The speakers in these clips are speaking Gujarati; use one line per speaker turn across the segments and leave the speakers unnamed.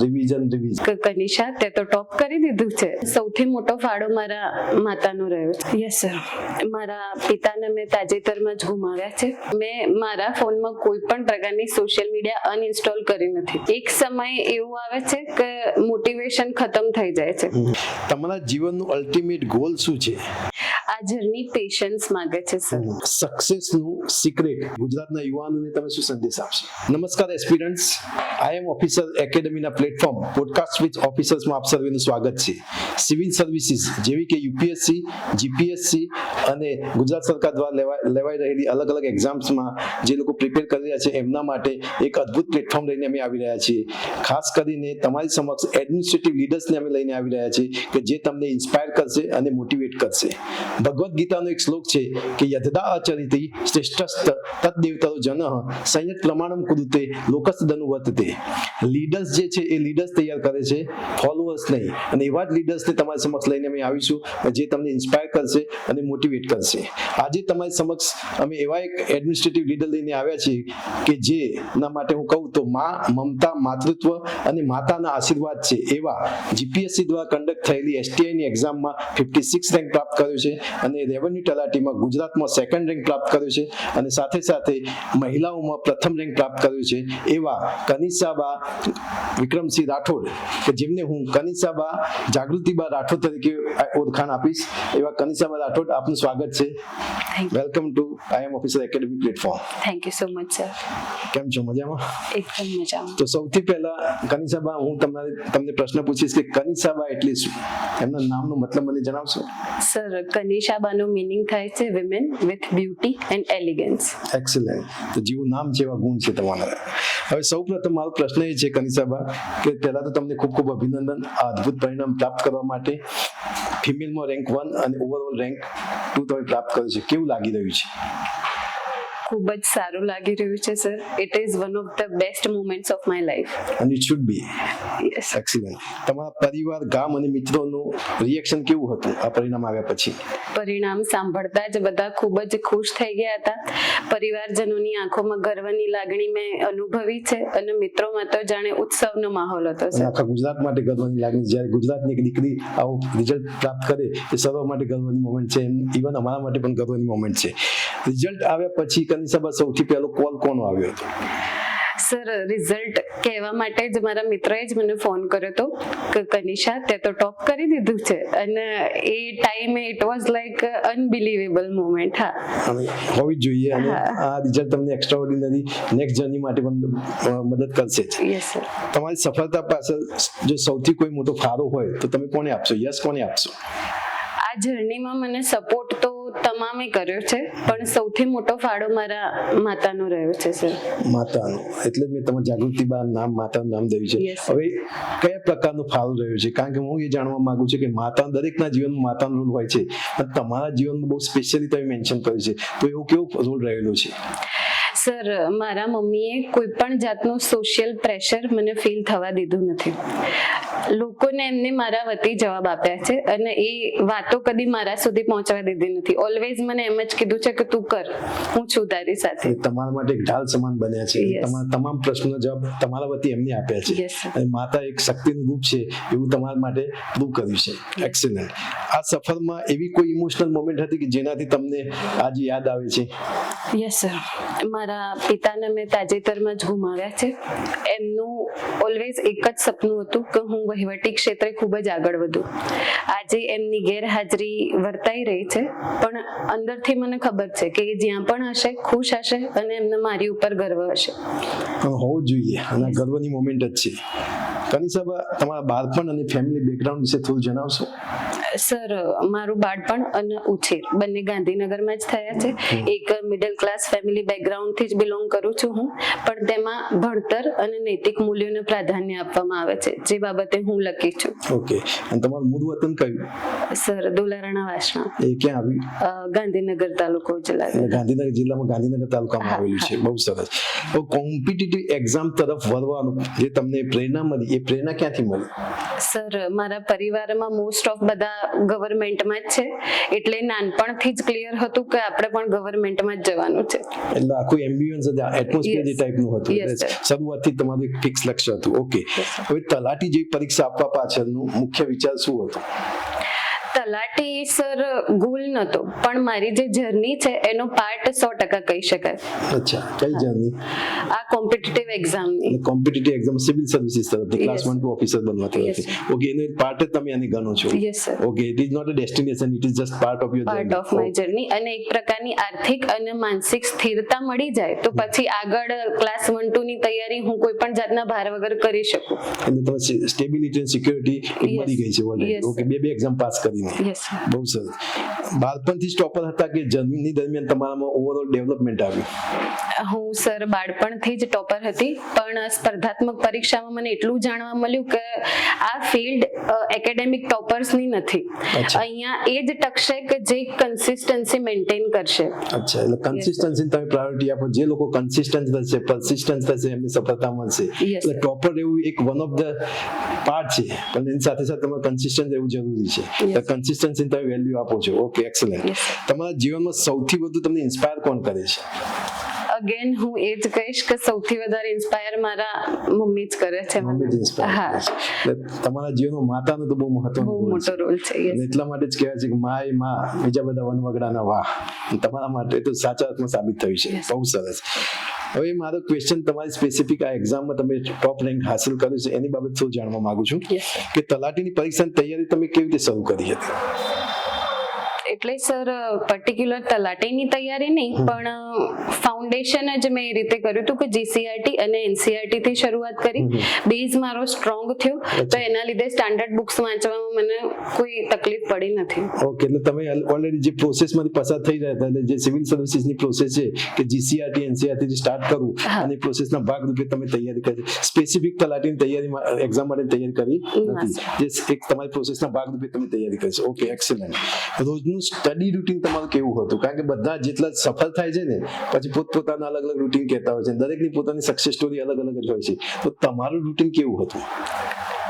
રિવિઝન.
કનિષા, તે તો ટોપ કરી દીધું છે. સૌથી મોટો ફાળો મારા માતાનો રહ્યો છે. Yes sir. મારા પિતાને મેં તાજેતરમાં જ ગુમાવ્યા છે. મેં મારા ફોનમાં કોઈ પણ પ્રકારની સોશિયલ મીડિયા અનઇન્સ્ટોલ કરી નથી. એક સમય એવું આવે છે કે મોટિવેશન ખતમ થઈ જાય છે.
તમારા જીવનનું અલ્ટિમેટ ગોલ શું છે?
આ જર્ની પેશન્સ માંગે છે સર.
સક્સેસનું સિક્રેટ ગુજરાતના યુવાનોને તમે શું સંદેશ આપશો? નમસ્કાર એસ્પિરન્ટ્સ, આઈ એમ ઓફિસર એકેડમીના પ્લેટફોર્મ પોડકાસ્ટ વિથ ઓફિસર્સમાં આપ સર્વેનું સ્વાગત છે. સિવિલ સર્વિસીસ જેવી કે યુપીએસસી, જીપીએસસી અને ગુજરાત સરકાર દ્વારા લેવાઈ રહેલી અલગ અલગ એક્ઝામ્સમાં જે લોકો પ્રિપેર કરી રહ્યા છે એમના માટે એક અદ્ભુત પ્લેટફોર્મ લઈને અમે આવી રહ્યા છીએ. ખાસ કરીને તમારી સમક્ષ એડમિનિસ્ટ્રેટિવ લીડર્સને અમે લઈને આવી રહ્યા છીએ કે જે તમને ઇન્સ્પાયર કરશે અને મોટિવેટ કરશે. ભગવદ્ ગીતાનો એક શ્લોક છે કે યદા અચરિતિ શ્રેષ્ઠસ્ત તદ્દેવતરો જનઃ સંયત પ્રમાણમ કુરુતે લોકસ્તદનુ વર્તતે. લીડર્સ જે છે એ લીડર્સ તૈયાર કરે છે, ફોલોઅર્સ નહીં. અને એવા જ લીડર્સને તમારી સમક્ષ લઈને અમે આવીશું જે તમને ઇન્સ્પાયર કરશે અને મોટિવેટ કરશે. આજે તમારી સમક્ષ અમે એવા એક એડમિનિસ્ટ્રેટિવ લીડર લઈને આવ્યા છીએ કે જેના માટે હું કહું તો માં, મમતા, માતૃત્વ અને માતાના આશીર્વાદ છે એવા જીપીએસસી દ્વારા કન્ડક્ટ થયેલી એસટીઆઈની એક્ઝામમાં 56 રેન્ક પ્રાપ્ત કર્યો છે અને રેવન્યુ તલાટીમાં ગુજરાતમાં સેકન્ડ રેન્ક પ્રાપ્ત કર્યો છે અને સાથે સાથે મહિલાઓમાં પ્રથમ રેન્ક પ્રાપ્ત કર્યો છે એવા કનિષાબા વિક્રમસિંહ રાઠોડ, કે જેમને હું કનિષાબા જાગૃતિબા રાઠોડ તરીકે ઓળખાણ આપીશ. એવા કનિષાબા રાઠોડ, આપનું સ્વાગત છે. Welcome to I M officer academy platform.
Thank you so much sir.
કેમ છો? મજામાં?
એકદમ મજામાં.
તો સૌથી પહેલા કનિષાબા, હું તમને પ્રશ્ન પૂછીશ કે કનિષાબા એટલે શું? એમના નામનો મતલબ મને જણાવશો?
સર, કનિષાબાનો મીનિંગ થાય છે women with beauty and elegance.
Excellent. તો જેવું નામ છે એવા ગુણ છે તમારા. હવે સૌપ્રથમ મારો પ્રશ્ન એ છે કનિષાબા કે પહેલા તો તમને ખૂબ ખૂબ અભિનંદન આ અદ્ભુત પરિણામ પ્રાપ્ત કરવા માટે. ફિમેલમાં રેન્ક 1 અને ઓવરઓલ રેન્ક 2 તમે પ્રાપ્ત કર્યું છે. કેવું લાગી રહ્યું છે?
ખૂબ જ સારું લાગી રહ્યું છે sir. It is one of the best moments of my life.
And it should be.
Yes.
Excellent. તમારા પરિવાર, ગામ અને મિત્રોનું રિએક્શન કેવું હતું આ પરિણામ આવ્યા પછી?
પરિણામ સાંભળતા જ બધા ખૂબ જ ખુશ થઈ ગયા હતા. પરિવારજનોની આંખોમાં ગર્વની લાગણી મેં અનુભવી છે અને મિત્રોમાં તો જાણે ઉત્સવનો માહોલ હતો સર.
આખા ગુજરાત માટે ગર્વની લાગણી. જ્યારે ગુજરાતની એક દીકરી આવું રિઝલ્ટ પ્રાપ્ત કરે એ સર્વ માટે ગર્વની મોમેન્ટ છે. ઇવન અમારા માટે પણ ગર્વની મોમેન્ટ છે. રિઝલ્ટ આવ્યા પછી કનિષાબા સૌથી પહેલો કોલ કોનો આવ્યો હતો?
સર, રિઝલ્ટ કહેવા માટે જ મારા મિત્રએ જ મને ફોન કર્યો હતો કે કનિષા, તે તો ટોપ કરી દીધું છે. અને એ ટાઈમે it was like unbelievable moment. હા,
અને હોવી જ જોઈએ. અને આ રિઝલ્ટ તમને એક્સ્ટ્રાઓર્ડિનરી નેક્સ્ટ જર્ની માટે પણ મદદ કરશે.
Yes sir.
તમારી સફળતા પાછળ જો સૌથી કોઈ મોટો ફાળો હોય તો તમે કોને આપશો? યસ, કોને આપશો?
આ જર્નીમાં મને સપોર્ટ તો તમામે કર્યો છે, પણ સૌથી મોટો ફાળો મારા માતાનો રહ્યો છે સર.
માતાનો એટલે જ મેં તમારા જાગૃતિબા નામ, માતાનું નામ દયું છે. હવે કયા પ્રકારનો ફાળો રહ્યો છે? કારણ કે હું એ જાણવા માંગુ છું કે માતા, દરેકના જીવનમાં માતાનો રોલ હોય છે, અને તમારા જીવનમાં બહુ સ્પેશિયલી તમે મેન્શન કર્યું છે, તો એવું કેવો રોલ રહેલો છે?
સર, મારા મમ્મીએ કોઈ પણ જાતનું સોશિયલ પ્રેશર મને ફીલ થવા દીધું નથી. લોકોને એમને મારા વતી જવાબ આપ્યા છે અને એ વાતો કદી મારા સુધી પહોંચવા દીધી નથી. ઓલવેઝ મને એમ જ કીધું છે કે તું કર, હું છું તારી સાથે.
તમારા માટે એક ઢાલ સમાન બન્યા છે. તમારા તમામ પ્રશ્નોના જવાબ તમારા વતી એમને આપ્યા છે. અને માતા એક શક્તિનું રૂપ છે એવું તમારા માટે પ્રૂવ કર્યું છે. એક્સેલન્ટ. આ સફરમાં એવી કોઈ ઇમોશનલ મોમેન્ટ હતી કે જેનાથી તમને આજે યાદ આવે છે?
Yes sir. મારા પિતાને મેં તાજેતરમાં જ ગુમાવ્યા છે. એમનું ઓલવેઝ એક જ સપનું હતું કે હું વહીવટી ક્ષેત્રે ખૂબ જ આગળ વધું. આજે એમની ગેરહાજરી વર્તાઈ રહી છે, પણ અંદરથી મને ખબર છે કે એ જ્યાં પણ હશે ખુશ હશે અને એમને મારી ઉપર ગર્વ હશે.
હોવું જોઈએ, અને ગર્વની મોમેન્ટ જ છે. કનિષાબા, તમારા બાળપણ અને ફેમિલી બેકગ્રાઉન્ડ વિશે થોડું જણાવશો?
સર, મારું બાળપણ અને ઉછેર બંને ગાંધીનગરમાં જ થયા છે. એક મિડલ ક્લાસ ફેમિલી બેકગ્રાઉન્ડથી જ બિલોંગ કરું છું હું, પણ તેમાં ભણતર અને નૈતિક મૂલ્યોને પ્રાધાન્ય આપવામાં આવે છે, જે બાબતે હું લકી છું.
ઓકે. અને તમારું મૂળ વતન કયું?
સર, દોલારાણા વાસણા.
એ ક્યાં આવ્યું?
ગાંધીનગર તાલુકો જિલ્લા.
ગાંધીનગર જિલ્લામાં ગાંધીનગર તાલુકામાં આવેલું છે. બહુ સરસ. તો કોમ્પિટિટિવ એક્ઝામ તરફ વળવાનું જે તમને પ્રેરણા મળી, એ પ્રેરણા ક્યાંથી મળી?
સર, મારા પરિવારમાં મોસ્ટ ઓફ બધા ગવર્મેન્ટમાં જ છે, એટલે નાનપણથી જ ક્લિયર હતું કે આપણે પણ ગવર્મેન્ટમાં જ જવાનું છે.
એટલે આખું એમ્બિયન્સ એટમોસ્ફિયર એ ટાઈપનું હતું.
Yes,
એટલે
sir.
શરૂઆતથી તમારું એક ફિક્સ લક્ષ્ય હતું. Okay,
Yes, sir.
હવે તલાટી જેવી પરીક્ષા આપવા પાછળનું મુખ્ય વિચાર શું હતો?
તલાટી સર ગોલ નતો, પણ મારી જે જર્ની છે એનો પાર્ટ 100% કહી શકાય.
અચ્છા, કઈ જર્ની?
આ કોમ્પિટિટિવ એક્ઝામની.
કોમ્પિટિટિવ એક્ઝામ સિવિલ સર્વિસીસ તરફથી ક્લાસ
Yes.
1 to ઓફિસર બનવા
Yes,
તરફથી. ઓકે, એનો એક પાર્ટ જ તમે આને ગણો છો.
Yes, sir.
Okay, it is not a destination, it is just part of your
part of my journey, અને એક પ્રકારની આર્થિક અને માનસિક સ્થિરતા મળી જાય તો પછી આગળ ક્લાસ 1-2 ની તૈયારી હું કોઈ પણ જાતના ભાર વગર કરી શકું.
એટલે તમે સ્ટેબિલિટી અને સિક્યોરિટી મળી ગઈ છે ઓલરેડી.
Yes.
ઓકે, બે એક્ઝામ પાસ કરીને.
Yes, sir.
બહુ સરસ. બાળપણથી સ્ટોપર હતા કે જર્ની દરમિયાન તમારામાં ઓવરઓલ ડેવલપમેન્ટ આવ્યું?
હું સર બાળપણથી જ ટોપર હતી, પણ સ્પર્ધાત્મક પરીક્ષામાં મને એટલું જાણવા મળ્યું કે આ ફિલ્ડ એકેડેમિક ટોપર્સની નથી.
અચ્છા.
અહીંયા એ જ ટકશે કે જે કન્સિસ્ટન્સી મેન્ટેન કરશે.
અચ્છા, એટલે કન્સિસ્ટન્સી તમે પ્રાયોરિટી આપો. જે લોકો કન્સિસ્ટન્ટ થશે, પરસિસ્ટન્ટ થશે, એમને સફળતા મળશે.
Yes,
એટલે
sir.
ટોપર એવું એક વન ઓફ ધ પાર્ટ છે, પણ એની સાથે સાથે તમે કન્સિસ્ટન્ટ રહેવું જરૂરી છે.
Yes.
એટલે કન્સિસ્ટન્સી તમે વેલ્યુ આપો છો. Okay, excellent.
Yes, sir.
તમારા જીવનમાં સૌથી વધુ તમને ઇન્સ્પાયર કોણ કરે છે?
અગેન હું એ જ કહીશ કે સૌથી વધારે ઇન્સ્પાયર મારા મમ્મી જ કરે છે મને.
મમ્મી જ inspire
હા,
કરે છે. એટલે તમારા જીવનમાં માતાનો તો બહુ મહત્વનો
બહુ
રોલ
મોટો
છે.
રોલ છે. Yes.
અને એટલા માટે જ કહેવાય છે કે માં એ માં, બીજા બધા વનવગડાના વાહ. અને તમારા માટે તો સાચા અર્થમાં સાબિત થયું છે.
Yes.
બહુ સરસ. હવે મારો ક્વેશ્ચન તમારી સ્પેસિફિક આ એક્ઝામમાં તમે ટોપ રેન્ક હાંસલ કર્યું છે એની બાબત શું જાણવા માંગુ છું
Yes, sir.
કે તલાટીની પરીક્ષાની તૈયારી તમે કેવી રીતે શરૂ કરી હતી?
એટલે સર પર્ટિક્યુલર તલાટીની તૈયારી નહીં, પણ ફાઉન્ડેશન જ મેં એ રીતે કર્યું હતું કે જીસીઆરટી અને એનસીઆરટી થી શરૂઆત કરી. બેઝ મારો સ્ટ્રોંગ થયો તો એના લીધે સ્ટાન્ડર્ડ બુક્સ વાંચવામાં મને કોઈ તકલીફ પડી નથી.
ઓકે, એટલે તમે ઓલરેડી જે પ્રોસેસમાંથી પસાર થઈ રહ્યા હતા, એટલે જે સિવિલ સર્વિસીસની પ્રોસેસ છે કે જીસીઆરટી એનસીઆરટી થી સ્ટાર્ટ કરવું,
હા.
અને પ્રોસેસના ભાગરૂપે તમે તૈયારી કરી. સ્પેસિફિક તલાટીની તૈયારીમાં એક્ઝામ માટે તૈયારી કરી નથી, જે એક તમારી પ્રોસેસના ભાગરૂપે તમે તૈયારી કરી છે. Okay, excellent. રોજનું સ્ટડી રૂટીન તમારું કેવું હતું? કારણ કે બધા જેટલા સફળ થાય છે ને પછી પોતપોતાના અલગ અલગ રૂટીન કહેતા હોય છે, દરેકની પોતાની સક્સેસ સ્ટોરી અલગ અલગ જ હોય છે. તો તમારું રૂટીન કેવું હતું?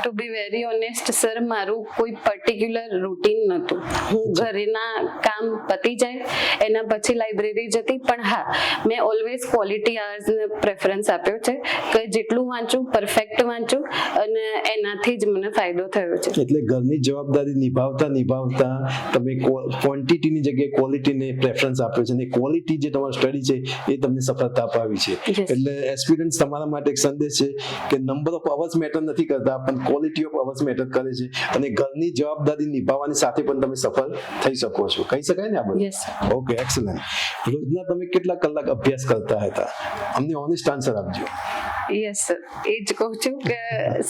To be very honest sir, મારું કોઈ પર્ટિક્યુલર રૂટીન નહોતું. હું ઘરેના કામ પતી જાય એના પછી લાઇબ્રેરી જતી, પણ હા, મેં ઓલવેઝ ક્વોલિટી અવર્સને પ્રેફરન્સ આપ્યો છે કે જેટલું વાંચું પરફેક્ટ વાંચું, અને એનાથી જ મને ફાયદો થયો છે.
એટલે ઘરની જવાબદારી નિભાવતા તમે ક્વોન્ટિટીની જગ્યાએ ક્વોલિટીને પ્રેફરન્સ આપ્યો છે, અને ક્વોલિટી જે તમારું સ્ટડી છે એ તમને સફળતા અપાવી છે.
Yes.
એટલે એક્સપિરિયન્સ તમારા માટે એક સંદેશ છે કે નંબર ઓફ અવર્સ મેટર નથી કરતા, પણ ક્વોલિટી ઓફ અવર્સ મેટર કરે છે. અને ઘરની જવાબદારી નિભાવવાની સાથે પણ તમે સફળ થઈ શકો છો. કહી શકાય ને આ બધું?
Yes, sir.
Okay, excellent. રોજના તમે કેટલા કલાક અભ્યાસ કરતા હતા? અમને ઓનેસ્ટ આન્સર આપજો.
યસ સર, એ જ કહું છું કે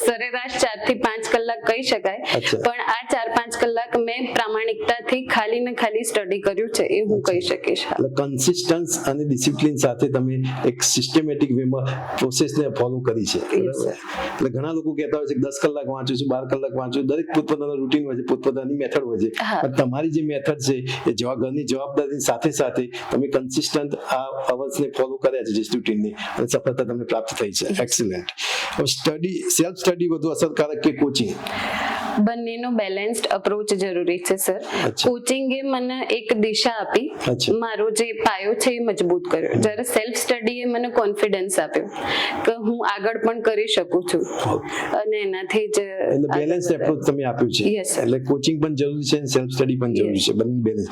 સરેરાશ 4 થી 5 કલાક કહી શકાય,
અચ્છા.
પણ આ 4-5 કલાક મેં પ્રામાણિકતાથી ખાલી ને ખાલી સ્ટડી કર્યું છે એ હું કહી શકીશ.
એટલે કન્સિસ્ટન્સ અને ડિસિપ્લિન સાથે તમે એક સિસ્ટમેટિક વેમાં પ્રોસેસને ફોલો કરી છે.
Yes, sir.
એટલે ઘણા લોકો કહેતા હોય છે કે 10 કલાક વાંચું છું, 12 કલાક વાંચું છું. દરેક પોતપોતાનું રૂટીન હોય છે, પોતપોતાની મેથડ હોય છે.
હા.
પણ તમારી જે મેથડ છે એ ઘરની જવાબદારીની સાથે સાથે તમે કન્સિસ્ટન્ટ આ અવર્સને ફોલો કર્યા છે, જે રૂટીનની, અને સફળતા તમને પ્રાપ્ત થઈ છે. એક્સલન્ટ. હવે સ્ટડી, સેલ્ફ સ્ટડી વધુ અસરકારક કે કોચિંગ?
બંનેનો બેલેન્સ્ડ અપ્રોચ જરૂરી છે સર.
અચ્છા.
કોચિંગે મને એક દિશા આપી,
અચ્છા.
મારો જે પાયો છે એ મજબૂત કર્યો, જ્યારે સેલ્ફ સ્ટડીએ મને કોન્ફિડન્સ આપ્યો કે હું આગળ પણ કરી શકું છું, અને એનાથી જ
એટલે બેલેન્સ એપ્રોચ તમે આપ્યું છે.
Yes, sir.
એટલે કોચિંગ પણ જરૂરી છે અને સેલ્ફ સ્ટડી પણ જરૂરી છે, બંને બેલેન્સ.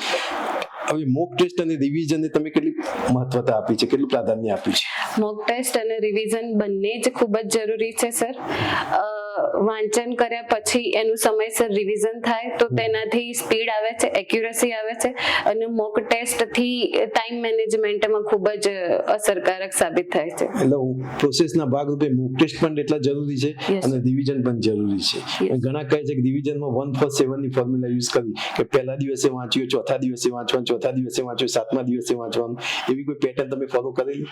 હવે મોક ટેસ્ટ અને રિવિઝનને તમે કેટલી મહત્વતા આપી છે, કેટલું પ્રાધાન્ય આપ્યું છે?
મોક ટેસ્ટ અને રિવિઝન બંને જ ખૂબ જ જરૂરી છે સર. વાંચન કર્યા પછી એનું સમયસર રિવિઝન થાય તો તેનાથી સ્પીડ આવે છે, એક્યુરસી આવે છે, અને મોક ટેસ્ટથી ટાઈમ મેનેજમેન્ટમાં ખૂબ જ અસરકારક સાબિત થાય છે.
એટલે પ્રોસેસના ભાગરૂપે મોક ટેસ્ટ પણ એટલા જરૂરી છે,
Yes.
અને રિવિઝન પણ જરૂરી છે.
Yes.
ઘણા કહે છે કે રિવિઝનમાં 1/7 ની ફોર્મ્યુલા યુઝ કરી, કે પહેલા દિવસે વાંચ્યું, ચોથા દિવસે વાંચવાનું, ચોથા દિવસે વાંચ્યું, સાતમા દિવસે વાંચવાનું. એવી કોઈ પેટર્ન તમે ફોલો કરેલી?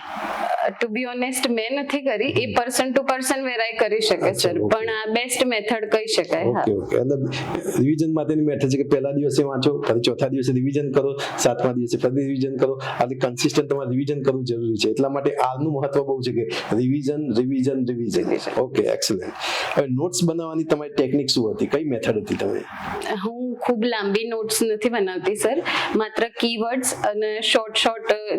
ટુ બી ઓનેસ્ટ મેં નથી કરી, એ પર્સન ટુ પર્સન વેરાય કરી શકે
અચ્છા,
સર,
okay.
પણ પણ આ બેસ્ટ મેથડ કહી શકાય. હા,
ઓકે એટલે રિવિઝન માટેની મેથડ છે કે પહેલા દિવસે વાંચો, ફરી ચોથા દિવસે રિવિઝન કરો, સાતમા દિવસે ફરી રિવિઝન કરો. આટલી કન્સિસ્ટન્ટ તમારે રિવિઝન કરવું જરૂરી છે. એટલા માટે આનું મહત્વ બહુ છે કે revision revision revision. Okay, excellent. હવે નોટ્સ બનાવવાની તમારી ટેકનિક શું હતી, કઈ મેથડ હતી તમે?
હું ખૂબ લાંબી નોટ્સ નથી બનાવતી સર. માત્ર કીવર્ડ્સ અને શોર્ટ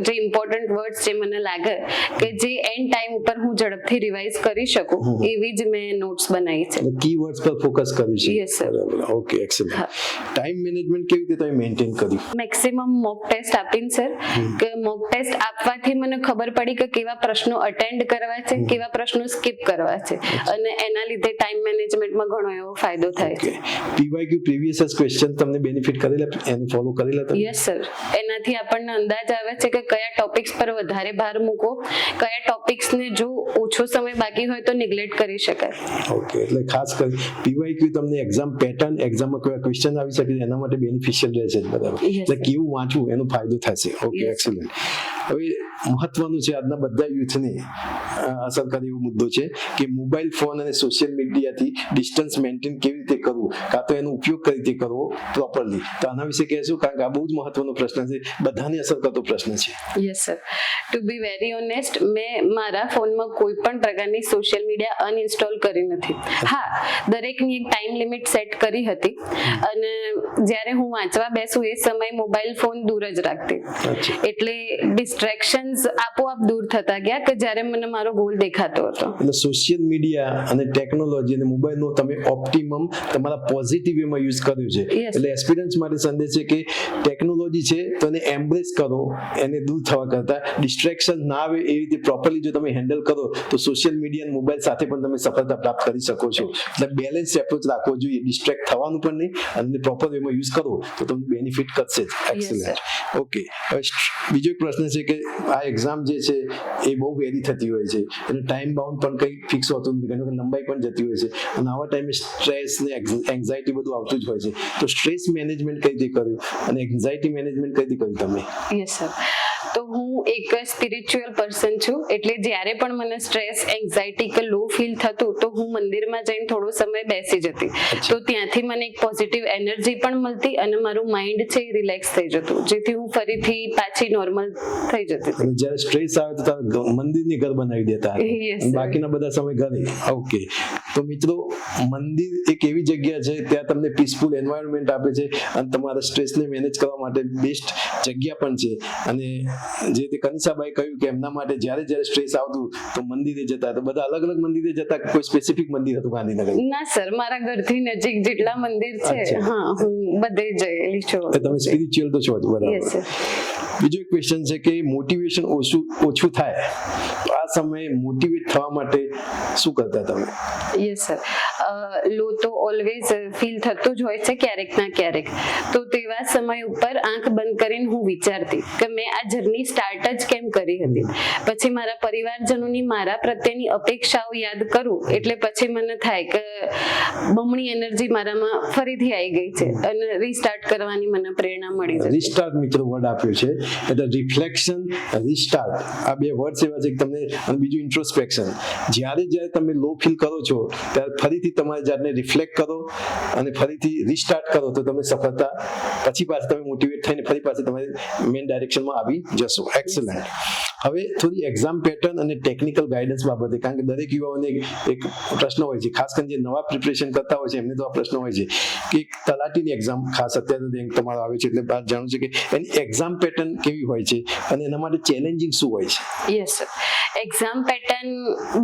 જે ઇમ્પોર્ટન્ટ વર્ડ્સ જે મને લાગે કે જે એન્ડ ટાઈમ ઉપર હું ઝડપથી રિવાઇઝ કરી શકું એવી જ મેં નોટ્સ બનાવી છે.
કીવર્ડ્સ પર ફોકસ કર્યું છે.
Yes sir.
Okay, excellent. Time management કેવી રીતે તમે મેન્ટેન કર્યું?
મેક્સિમમ મોક ટેસ્ટ આપીને સર, કે મોક ટેસ્ટ આપવાથી મને ખબર પડી કે કેવા પ્રશ્નો અટેન્ડ કરવા છે, કેવા પ્રશ્નો સ્કીપ કરવા છે, અને એના લીધે ટાઈમ મેનેજમેન્ટમાં ઘણો એવો ફાયદો થાય છે.
પીવાયક્યુ પ્રીવિયસ ક્વેશ્ચન તમને બેનિફિટ કરેલા, એને ફોલો કરેલા તમે?
Yes sir. એનાથી આપણને અંદાજ આવે છે કે કયા ટોપિક્સ પર વધારે ભાર મૂકો, કયા ટોપિક્સને જો ઓછો સમય બાકી હોય તો નિગ્લેક્ટ કરી શકાય.
ઓકે, એટલે ખાસ કરી પીવાયક્યુ તમને એક્ઝામ પેટર્ન, એક્ઝામમાં કયા ક્વેશ્ચન આવી શકે એના માટે બેનિફિશિયલ રહેશે. બરાબર. એટલે કેવું વાંચવું એનો ફાયદો થશે. Okay, excellent. હવે મહત્વનું છે આજના બધા યુથને અસર કરે એવો મુદ્દો છે કે મોબાઈલ ફોન અને સોશિયલ મીડિયાથી ડિસ્ટન્સ મેન્ટેન કેવી રીતે કરવું, કાં તો એનો ઉપયોગ કઈ રીતે કરવો પ્રોપરલી. તો આના વિશે કહેશું, કારણ કે આ બહુ જ મહત્વનો પ્રશ્ન છે, બધાને અસર કરતો પ્રશ્ન છે.
Yes sir. To be very honest, મેં મારા ફોનમાં કોઈ પણ પ્રકારની સોશિયલ મીડિયા અનઇન્સ્ટોલ કરી નથી. હા, દરેકની એક ટાઈમ લિમિટ સેટ કરી હતી, અને જ્યારે હું વાંચવા બેસું એ સમયે મોબાઈલ ફોન દૂર જ રાખતી. એટલે ડિસ્ટ્રેક્શન્સ આપોઆપ દૂર થતા ગયા કે જ્યારે મને મારો ગોલ દેખાતો હતો.
એટલે સોશિયલ મીડિયા અને ટેકનોલોજી અને મોબાઈલનો તમે ઓપ્ટિમમ તમારા પોઝિટિવ વેમાં યુઝ કર્યું છે. એટલે એક્સપિરિયન્સ માટે સંદેશ છે કે ટેકનોલોજી છે તો એને એમ્બ્રેસ કરો, એને દૂર થવા કરતા ડિસ્ટ્રેક્શન ના આવે એ રીતે પ્રોપરલી જો તમે હેન્ડલ કરો તો સોશિયલ મીડિયા અને મોબાઈલ સાથે પણ તમે સફળતા પ્રાપ્ત કરી શકો છો. એટલે બેલેન્સ એપ્રોચ રાખવો જોઈએ, ડિસ્ટ્રેક્ટ થવાનું પણ નહીં, અને પ્રોપર વેમાં યુઝ કરો તો તમને બેનિફિટ કરશે જ. એક્સેલન્ટ. ઓકે, હવે બીજો એક પ્રશ્ન છે કે આ એક્ઝામ જે છે એ બહુ વેરી થતી હોય છે, અને ટાઈમ બાઉન્ડ પણ કંઈ ફિક્સ હોતું નથી, ઘણી વખત લંબાઈ પણ જતી હોય છે, અને આવા ટાઈમે સ્ટ્રેસ ને એન્ઝાયટી બધું આવતું જ હોય છે. તો સ્ટ્રેસ મેનેજમેન્ટ કઈ રીતે કર્યું અને એન્ઝાયટી મેનેજમેન્ટ કઈ રીતે કર્યું તમે?
Yes sir. તો હું એક સ્પિરિચ્યુઅલ પર્સન છું, એટલે જ્યારે પણ મને સ્ટ્રેસ, એન્ઝાયટી કે લો ફીલ થતું તો હું મંદિરમાં જઈને થોડો સમય બેસી જતી. તો ત્યાંથી મને એક પોઝિટિવ એનર્જી પણ મળતી, અને મારું માઇન્ડ છે એ રિલેક્સ થઈ જતું, જેથી હું ફરીથી પાછી નોર્મલ થઈ જતી.
અને જ્યારે સ્ટ્રેસ આવે તો મંદિરની ઘર બનાવી દેતા હતા, બાકીના બધા સમય ઘરે. ઓકે, તો મિત્રો મંદિર એક એવી જગ્યા છે ત્યાં તમને પીસફુલ એન્વાયરમેન્ટ આપે છે, અને તમારા સ્ટ્રેસને મેનેજ કરવા માટે બેસ્ટ જગ્યા પણ છે. અને જે તે કનિષાબાઈ કહ્યું કે એમના માટે જ્યારે સ્ટ્રેસ આવતું તો મંદિરે જતા. તો બધા અલગ અલગ મંદિરે જતા, કોઈ સ્પેસિફિક મંદિર હતું ગાંધીનગર?
ના સર, મારા ઘરથી નજીક જેટલા મંદિર છે, હા, હું બધે જયેલી છું.
તમે સ્પિરિચ્યુઅલ તો છો જ. બરાબર. બીજો એક ક્વેશ્ચન છે કે મોટિવેશન ઓછું થાય તો આ સમયે મોટિવેટ થવા માટે શું કરતા તમે?
Yes sir. લો તો ઓલવેઝ ફીલ થતું જ હોય છે ક્યારેક ના ક્યારેક. તો તેવા સમય ઉપર આંખ બંધ કરીને હું વિચારતી કે મેં આ જર્ની સ્ટાર્ટ જ કેમ કરી હતી. પછી મારા પરિવારજનોની મારા પ્રત્યેની અપેક્ષાઓ યાદ કરું એટલે પછી મને થાય કે બમણી એનર્જી મારામાં ફરીથી આવી ગઈ છે, અને રીસ્ટાર્ટ કરવાની મને પ્રેરણા મળી છે.
રીસ્ટાર્ટ મિત્રો વર્ડ આપ્યો છે, એટલે રિફ્લેક્શન, રીસ્ટાર્ટ, આ બે વર્ડ એવા છે કે તમને, અને બીજું ઇન્ટ્રોસ્પેક્શન. જ્યારે તમે લો ફીલ કરો છો ત્યારે ફરીથી તમારે જાતને રિફ્લેક્ટ કરો અને ફરીથી રીસ્ટાર્ટ કરો તો તમે સફળતા પછી પાછા તમે મોટિવેટ થઈને ફરી પાછી તમારી મેઇન ડાયરેક્શનમાં આવી જશો. એક્સેલન્ટ. હવે થોડી એક્ઝામ પેટર્ન અને ટેકનિકલ ગાઈડન્સ બાબતે, કારણ કે દરેક યુવાઓને એક પ્રશ્ન હોય છે, ખાસ કરીને જે નવા પ્રિપરેશન કરતા હોય છે એમને તો આ પ્રશ્ન હોય છે કે તલાટીની એક્ઝામ ખાસ અત્યારે રેન્ક તમારો આવે છે, એટલે બાદ જાણવું છે કે એની એક્ઝામ પેટર્ન કેવી હોય છે અને એના માટે ચેલેન્જિંગ શું હોય છે?
Yes sir. એક્ઝામ પેટર્ન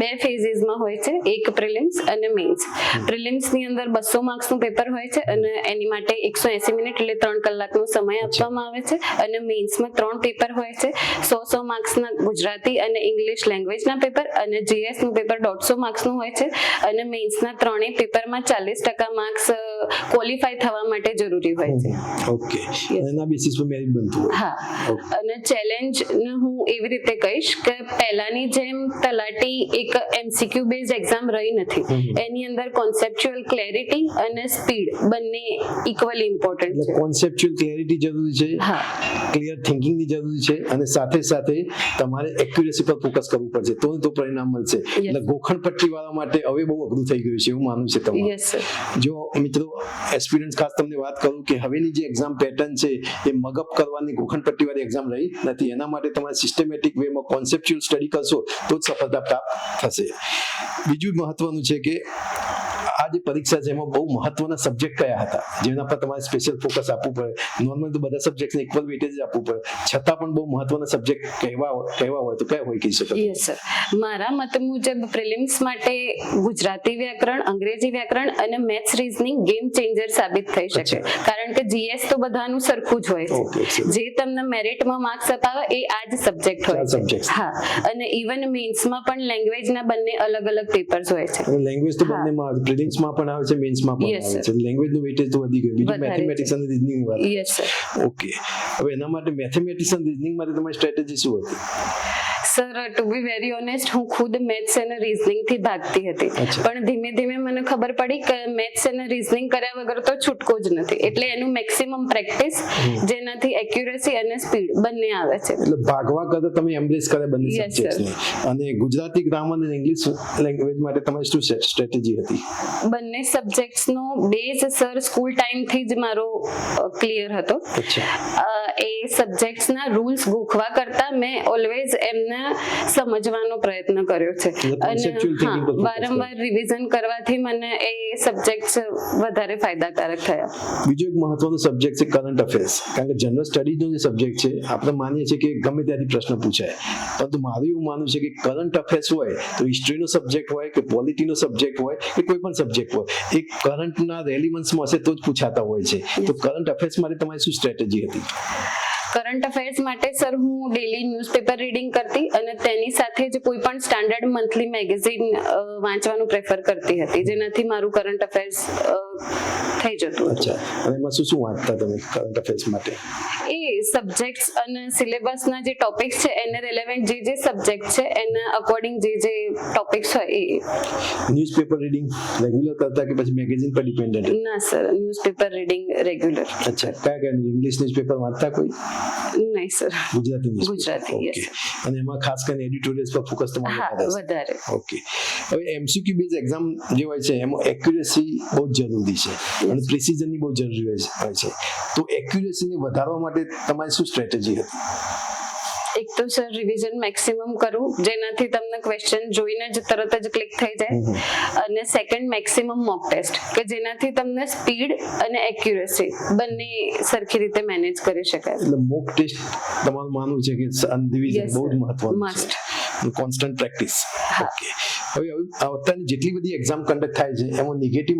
બે ફેઝીસમાં હોય છે, એક પ્રિલિમ્સ અને મેઇન્સ. પ્રિલિમ્સની અંદર 200 માર્ક્સનું પેપર હોય છે, અને એની માટે 180 મિનિટ એટલે 3 કલાકનો સમય આપવામાં આવે છે. અને મેઇન્સમાં 3 પેપર હોય છે, 100 માર્ક્સના ગુજરાતી અને ઇંગ્લિશ લેંગ્વેજના પેપર, અને જીએસ નું પેપર 150 માર્ક્સનું હોય છે. અને મેઇન્સના ત્રણેય પેપરમાં 40% માર્ક્સ ક્વોલિફાય થવા માટે જરૂરી હોય છે.
ઓકે, એના બેસિસ પર મેરિટ બનતું હોય.
હા. અને ચેલેન્જ હું એવી રીતે કહીશ કે પહેલાની આની જેમ તલાટી એક MCQ બેઝ એક્ઝામ રહી નથી. એની અંદર કોન્સેપ્ચ્યુઅલ ક્લેરિટી અને સ્પીડ બંને ઇક્વલી ઇમ્પોર્ટન્ટ છે.
કોન્સેપ્ચ્યુઅલ ક્લેરિટી જરૂરી છે, ક્લિયર થિંકિંગની જરૂરી છે, અને સાથે સાથે તમારે એક્યુરેસી પર ફોકસ કરવું પડશે તો પરિણામ મળશે. એટલે ગોખણ પટ્ટી વાળા માટે હવે બહુ અઘરું થઈ ગયું છે એવું માનવું છે તમારું.
Yes sir.
જો મિત્રો એક્સપિરિયન્સ ખાસ તમને વાત કરું કે હવેની જે એક્ઝામ પેટર્ન છે એ મગઅપ કરવાની ગોખણ પટ્ટી વાળી એક્ઝામ રહી નથી. એના માટે તમારે સિસ્ટમેટિક વેમાં કોન્સેપ્ચ્યુઅલ સ્ટડી કરશો તો જ સફળતા પ્રાપ્ત થશે. બીજું મહત્વનું છે કે આ જે પરીક્ષા છે એમાં બહુ મહત્વના સબ્જેક્ટ કયા હતા જેના પર તમારે સ્પેશિયલ ફોકસ આપવું પડે. નોર્મલ તો બધા સબ્જેક્ટને ઇક્વલ વેટેજ આપવું પડે, છતાં પણ બહુ મહત્વના સબ્જેક્ટ કહેવા હોય તો કયા હોય કહી શકો?
Yes sir. મારા મત મુજબ પ્રિલિમ્સ માટે ગુજરાતી વ્યાકરણ, અંગ્રેજી વ્યાકરણ અને મેથ્સ રીઝનિંગ ગેમ ચેન્જર સાબિત થઈ શકે. કારણ કે GS તો બધાનું સરખું જ હોય છે. જે તમને મેરિટમાં માર્ક્સ અપાવે એ આ જ સબ્જેક્ટ હોય છે. હા, અને ઇવન મેન્સમાં પણ લેંગ્વેજના બંને અલગ અલગ પેપર્સ હોય છે.
લેંગ્વેજ તો બંનેમાં પ્રિલિમ્સમાં પણ આવે છે, મેન્સમાં પણ આવે છે. લેંગ્વેજનું વેટેજ તો વધી ગયું. બીજું મેથેમેટિક્સ અને રીઝનિંગ વાત.
Yes sir.
ઓકે, હવે એના માટે મેથેમેટિક્સ અને રીઝનિંગ માટે તમારી સ્ટ્રેટેજી શું હતી?
Sir, to be very honest, હું ખુદ મેથ્સ અને રીઝનિંગ થી ભાગતી હતી. પણ ધીમે ધીમે મને ખબર પડી કે મેથ્સ અને રીઝનિંગ કર્યા વગર તો છૂટકો જ નથી. એટલે એનું મેક્સિમમ પ્રેક્ટિસ, જેનાથી એક્યુરેસી અને સ્પીડ બંને આવે છે.
એટલે ભાગવા કરતા તમે એમ્બ્રેસ કરે બંને સબ્જેક્ટ્સને. અને ગુજરાતી ગ્રામર અને ઇંગ્લિશ લેંગ્વેજ માટે તમારી શું સ્ટ્રેટેજી હતી?
બંને સબ્જેક્ટ્સનો બેઝ સર સ્કૂલ ટાઈમથી જ મારો ક્લિયર હતો. એ સબ્જેક્ટ્સના રૂલ્સ ગોખવા કરતા મેં ઓલવેઝ એમને સમજવાનો પ્રયત્ન કર્યો છે. અને વારંવાર રિવિઝન કરવાથી મને એ સબ્જેક્ટ્સ વધારે ફાયદાકારક થયા.
બીજો એક મહત્વનો સબ્જેક્ટ છે કરંટ અફેર્સ. કારણ કે જનરલ સ્ટડીઝનો જે સબ્જેક્ટ છે આપણે માનીએ છીએ કે ગમે ત્યાંથી પ્રશ્ન પૂછાય, પરંતુ મારું એવું માનવું છે કે કરંટ અફેર્સ હોય તો હિસ્ટ્રીનો સબ્જેક્ટ હોય કે પોલિટીનો સબ્જેક્ટ હોય કે કોઈ પણ સબ્જેક્ટ હોય, એ કરંટના રેલિવન્સમાં હશે તો જ પૂછાતા હોય છે. તો કરંટ અફેર્સ માટે તમારી શું સ્ટ્રેટેજી હતી?
કરંટ અફેર્સ માટે સર હું ડેલી ન્યૂઝપેપર રીડિંગ કરતી અને તેની સાથે જ કોઈ પણ સ્ટાન્ડર્ડ મંથલી મેગેઝિન વાંચવાનું પ્રેફર કરતી હતી, જેનાથી મારું કરંટ અફેર્સ થઈ જતું.
અચ્છા, અને એમાં શું શું વાંચતા તમે કરંટ અફેર્સ માટે?
એ સબ્જેક્ટ્સ અને સિલેબસના જે ટોપિક્સ છે એને રિલેવન્ટ જે સબ્જેક્ટ છે એના અકોર્ડિંગ જે ટોપિક્સ હોય એ.
ન્યૂઝપેપર રીડિંગ રેગ્યુલર કરતા કે પછી મેગેઝિન પર ડિપેન્ડન્ટ?
ના સર, ન્યૂઝપેપર રીડિંગ રેગ્યુલર.
અચ્છા, કયા ઇંગ્લિશ ન્યૂઝપેપર વાંચતા કોઈ?
નહીં સર, ગુજરાતી.
ઓકે, અને એમાં ખાસ કરીને એડિટોરિયલ્સ પર ફોકસ તમારું
વધારે.
ઓકે, હવે MCQ બેઝ એક્ઝામ જે હોય છે એમાં એક્યુરેસી બહુ જરૂરી છે અને પ્રિસિઝનની બહુ જરૂરી હોય છે. તો એક્યુરેસીને વધારવા માટે તમારી શું સ્ટ્રેટેજી હતી?
એક તો સર રિવિઝન મેક્સિમમ કરવું, જેનાથી તમને ક્વેશ્ચન જોઈને જ તરત જ ક્લિક થઈ જાય. અને સેકન્ડ, મેક્સિમમ મોક ટેસ્ટ, કે જેનાથી તમને સ્પીડ અને એક્યુરેસી બંને સરખી રીતે મેનેજ કરી શકાય.
એટલે મોક ટેસ્ટ તમારું માનવું છે કે રિવિઝન બહુ જ મહત્વનું છે, કોન્સ્ટન્ટ પ્રેક્ટિસ. ઓકે, હવે અત્યારની જેટલી બધી એક્ઝામ કન્ડક્ટ થાય છે એમાં નેગેટિવ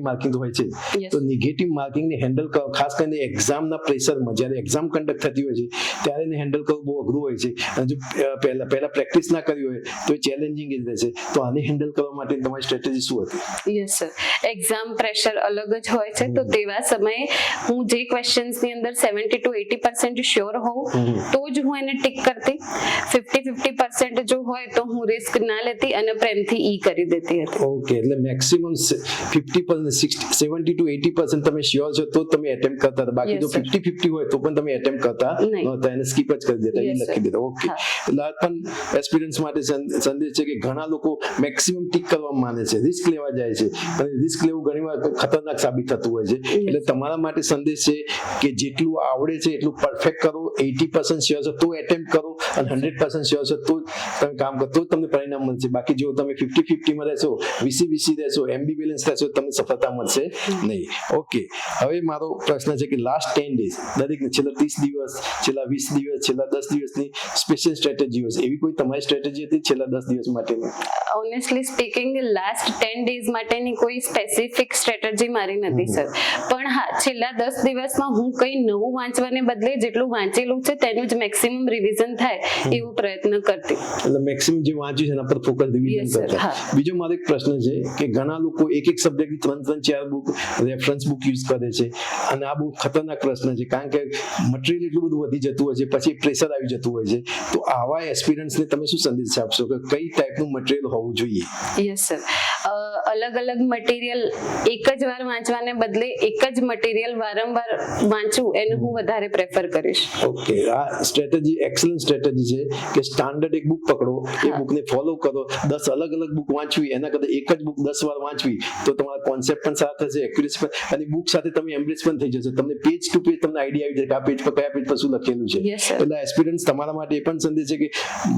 માર્કિંગ હોય છે. તો નેગેટિવ માર્કિંગને હેન્ડલ કરો, ખાસ કરીને એક્ઝામના પ્રેશરમાં જ્યારે એક્ઝામ કન્ડક્ટ થતી હોય છે ત્યારે એને હેન્ડલ કરવું બહુ અઘરું હોય છે. અને જો પહેલા પ્રેક્ટિસ ના કરી હોય તો એ ચેલેન્જિંગ જ રહેશે. તો આને હેન્ડલ કરવા માટે તમારી સ્ટ્રેટેજી શું હતી?
યસ સર, એક્ઝામ પ્રેશર અલગ જ હોય છે. તો તેવા સમયે હું જે ક્વેશ્ચન્સની અંદર 70 to 80% શ્યોર હોઉં તો જ હું એને ટિક કરતી. 50% જો હોય તો હું રિસ્ક ના લેતી અને પ્રેમથી ઈ કરી દેતી હતી.
ઓકે, એટલે મેક્સિમમ 50%, 70 to 80% તમે શ્યોર છો તો તમે એટેમ્પ્ટ કરતા હતા. બાકી તો 50-50 હોય તો પણ તમે એટેમ્પ્ટ કરતા નહોતા, એને સ્કીપ જ કરી દેતા, એ લખી દેતા. ઓકે, એટલે આ પણ એક્સપિરિયન્સ માટે સંદેશ છે કે ઘણા લોકો મેક્સિમમ ટિક કરવા માને છે, રિસ્ક લેવા જાય છે, અને રિસ્ક લેવું ઘણીવાર ખતરનાક સાબિત થતું હોય છે. એટલે તમારા માટે સંદેશ છે કે જેટલું આવડે છે એટલું પરફેક્ટ કરો. 80% શ્યોર છો તો એટેમ્પ્ટ કરો અને 100% શ્યોર છો તો તમે કામ કરો, તો તમને પરિણામ મળશે. બાકી જો તમે 50-50 માં રહેશો, 20-20 રહેશો, MB બેલેન્સ રહેશો, તમને સફળતા મળશે નહીં. ઓકે, હવે મારો પ્રશ્ન છે કે લાસ્ટ 10 ડેઝ, દરેકને છેલ્લા 30 દિવસ, છેલ્લા 20 દિવસ, છેલ્લા 10 દિવસની સ્પેશિયલ સ્ટ્રેટેજી હશે. એવી કોઈ તમારી સ્ટ્રેટેજી હતી છેલ્લા 10 દિવસ માટેની?
ઓનેસ્ટલી સ્પીકિંગ, લાસ્ટ 10 ડેઝ માટેની કોઈ સ્પેસિફિક સ્ટ્રેટેજી મારી નથી સર. પણ હા, છેલ્લા 10 દિવસમાં હું કંઈ નવું વાંચવાને બદલે જેટલું વાંચેલું છે તેનું જ મેક્સિમમ રિવિઝન થાય એવો પ્રયત્ન કરતી.
એટલે મેક્સિમમ જે વાંચ્યું છે એના પર ફોકસ રિવિઝન
Yes, sir.
કરતા.
હા.
બીજો મારો એક પ્રશ્ન છે કે ઘણા લોકો એક સબ્જેક્ટની 3-4 બુક રેફરન્સ બુક યુઝ કરે છે અને આ બહુ ખતરનાક પ્રશ્ન છે કારણ કે મટીરિયલ એટલું બધું વધી જતું હોય છે પછી પ્રેશર આવી જતું હોય છે. તો આવા એક્સપિરિયન્સને તમે શું સંદેશ આપશો કે કઈ ટાઈપનું મટીરિયલ હોવું જોઈએ?
Yes sir. અલગ અલગ મટીરિયલ એક જ વાર વાંચવાને બદલે એક જ મટીરિયલ વારંવાર વાંચવું એને હું વધારે પ્રેફર કરીશ.
ઓકે, આ સ્ટ્રેટેજી એક્સલન્ટ સ્ટ્રેટેજી છે કે સ્ટાન્ડર્ડ એક બુક પકડો, એ બુકને ફોલો કરો, 10 અલગ અલગ બુક વાંચવી એના કરતા એક જ બુક 10 વાર વાંચવી તો તમારા કોન્સેપ્ટ પણ સારા થશે, એક્યુરેસી પણ, અને બુક સાથે તમે એમ્બ્રેસ પણ થઈ જશે. તમને પેજ ટુ પેજ તમને આઈડિયા આવી જાય કે આ પેજ પર કયા પેજ પર શું લખેલું છે.
Yes, sir.
એટલે એક્સપિરિયન્સ તમારા માટે એ પણ સંદેશ છે કે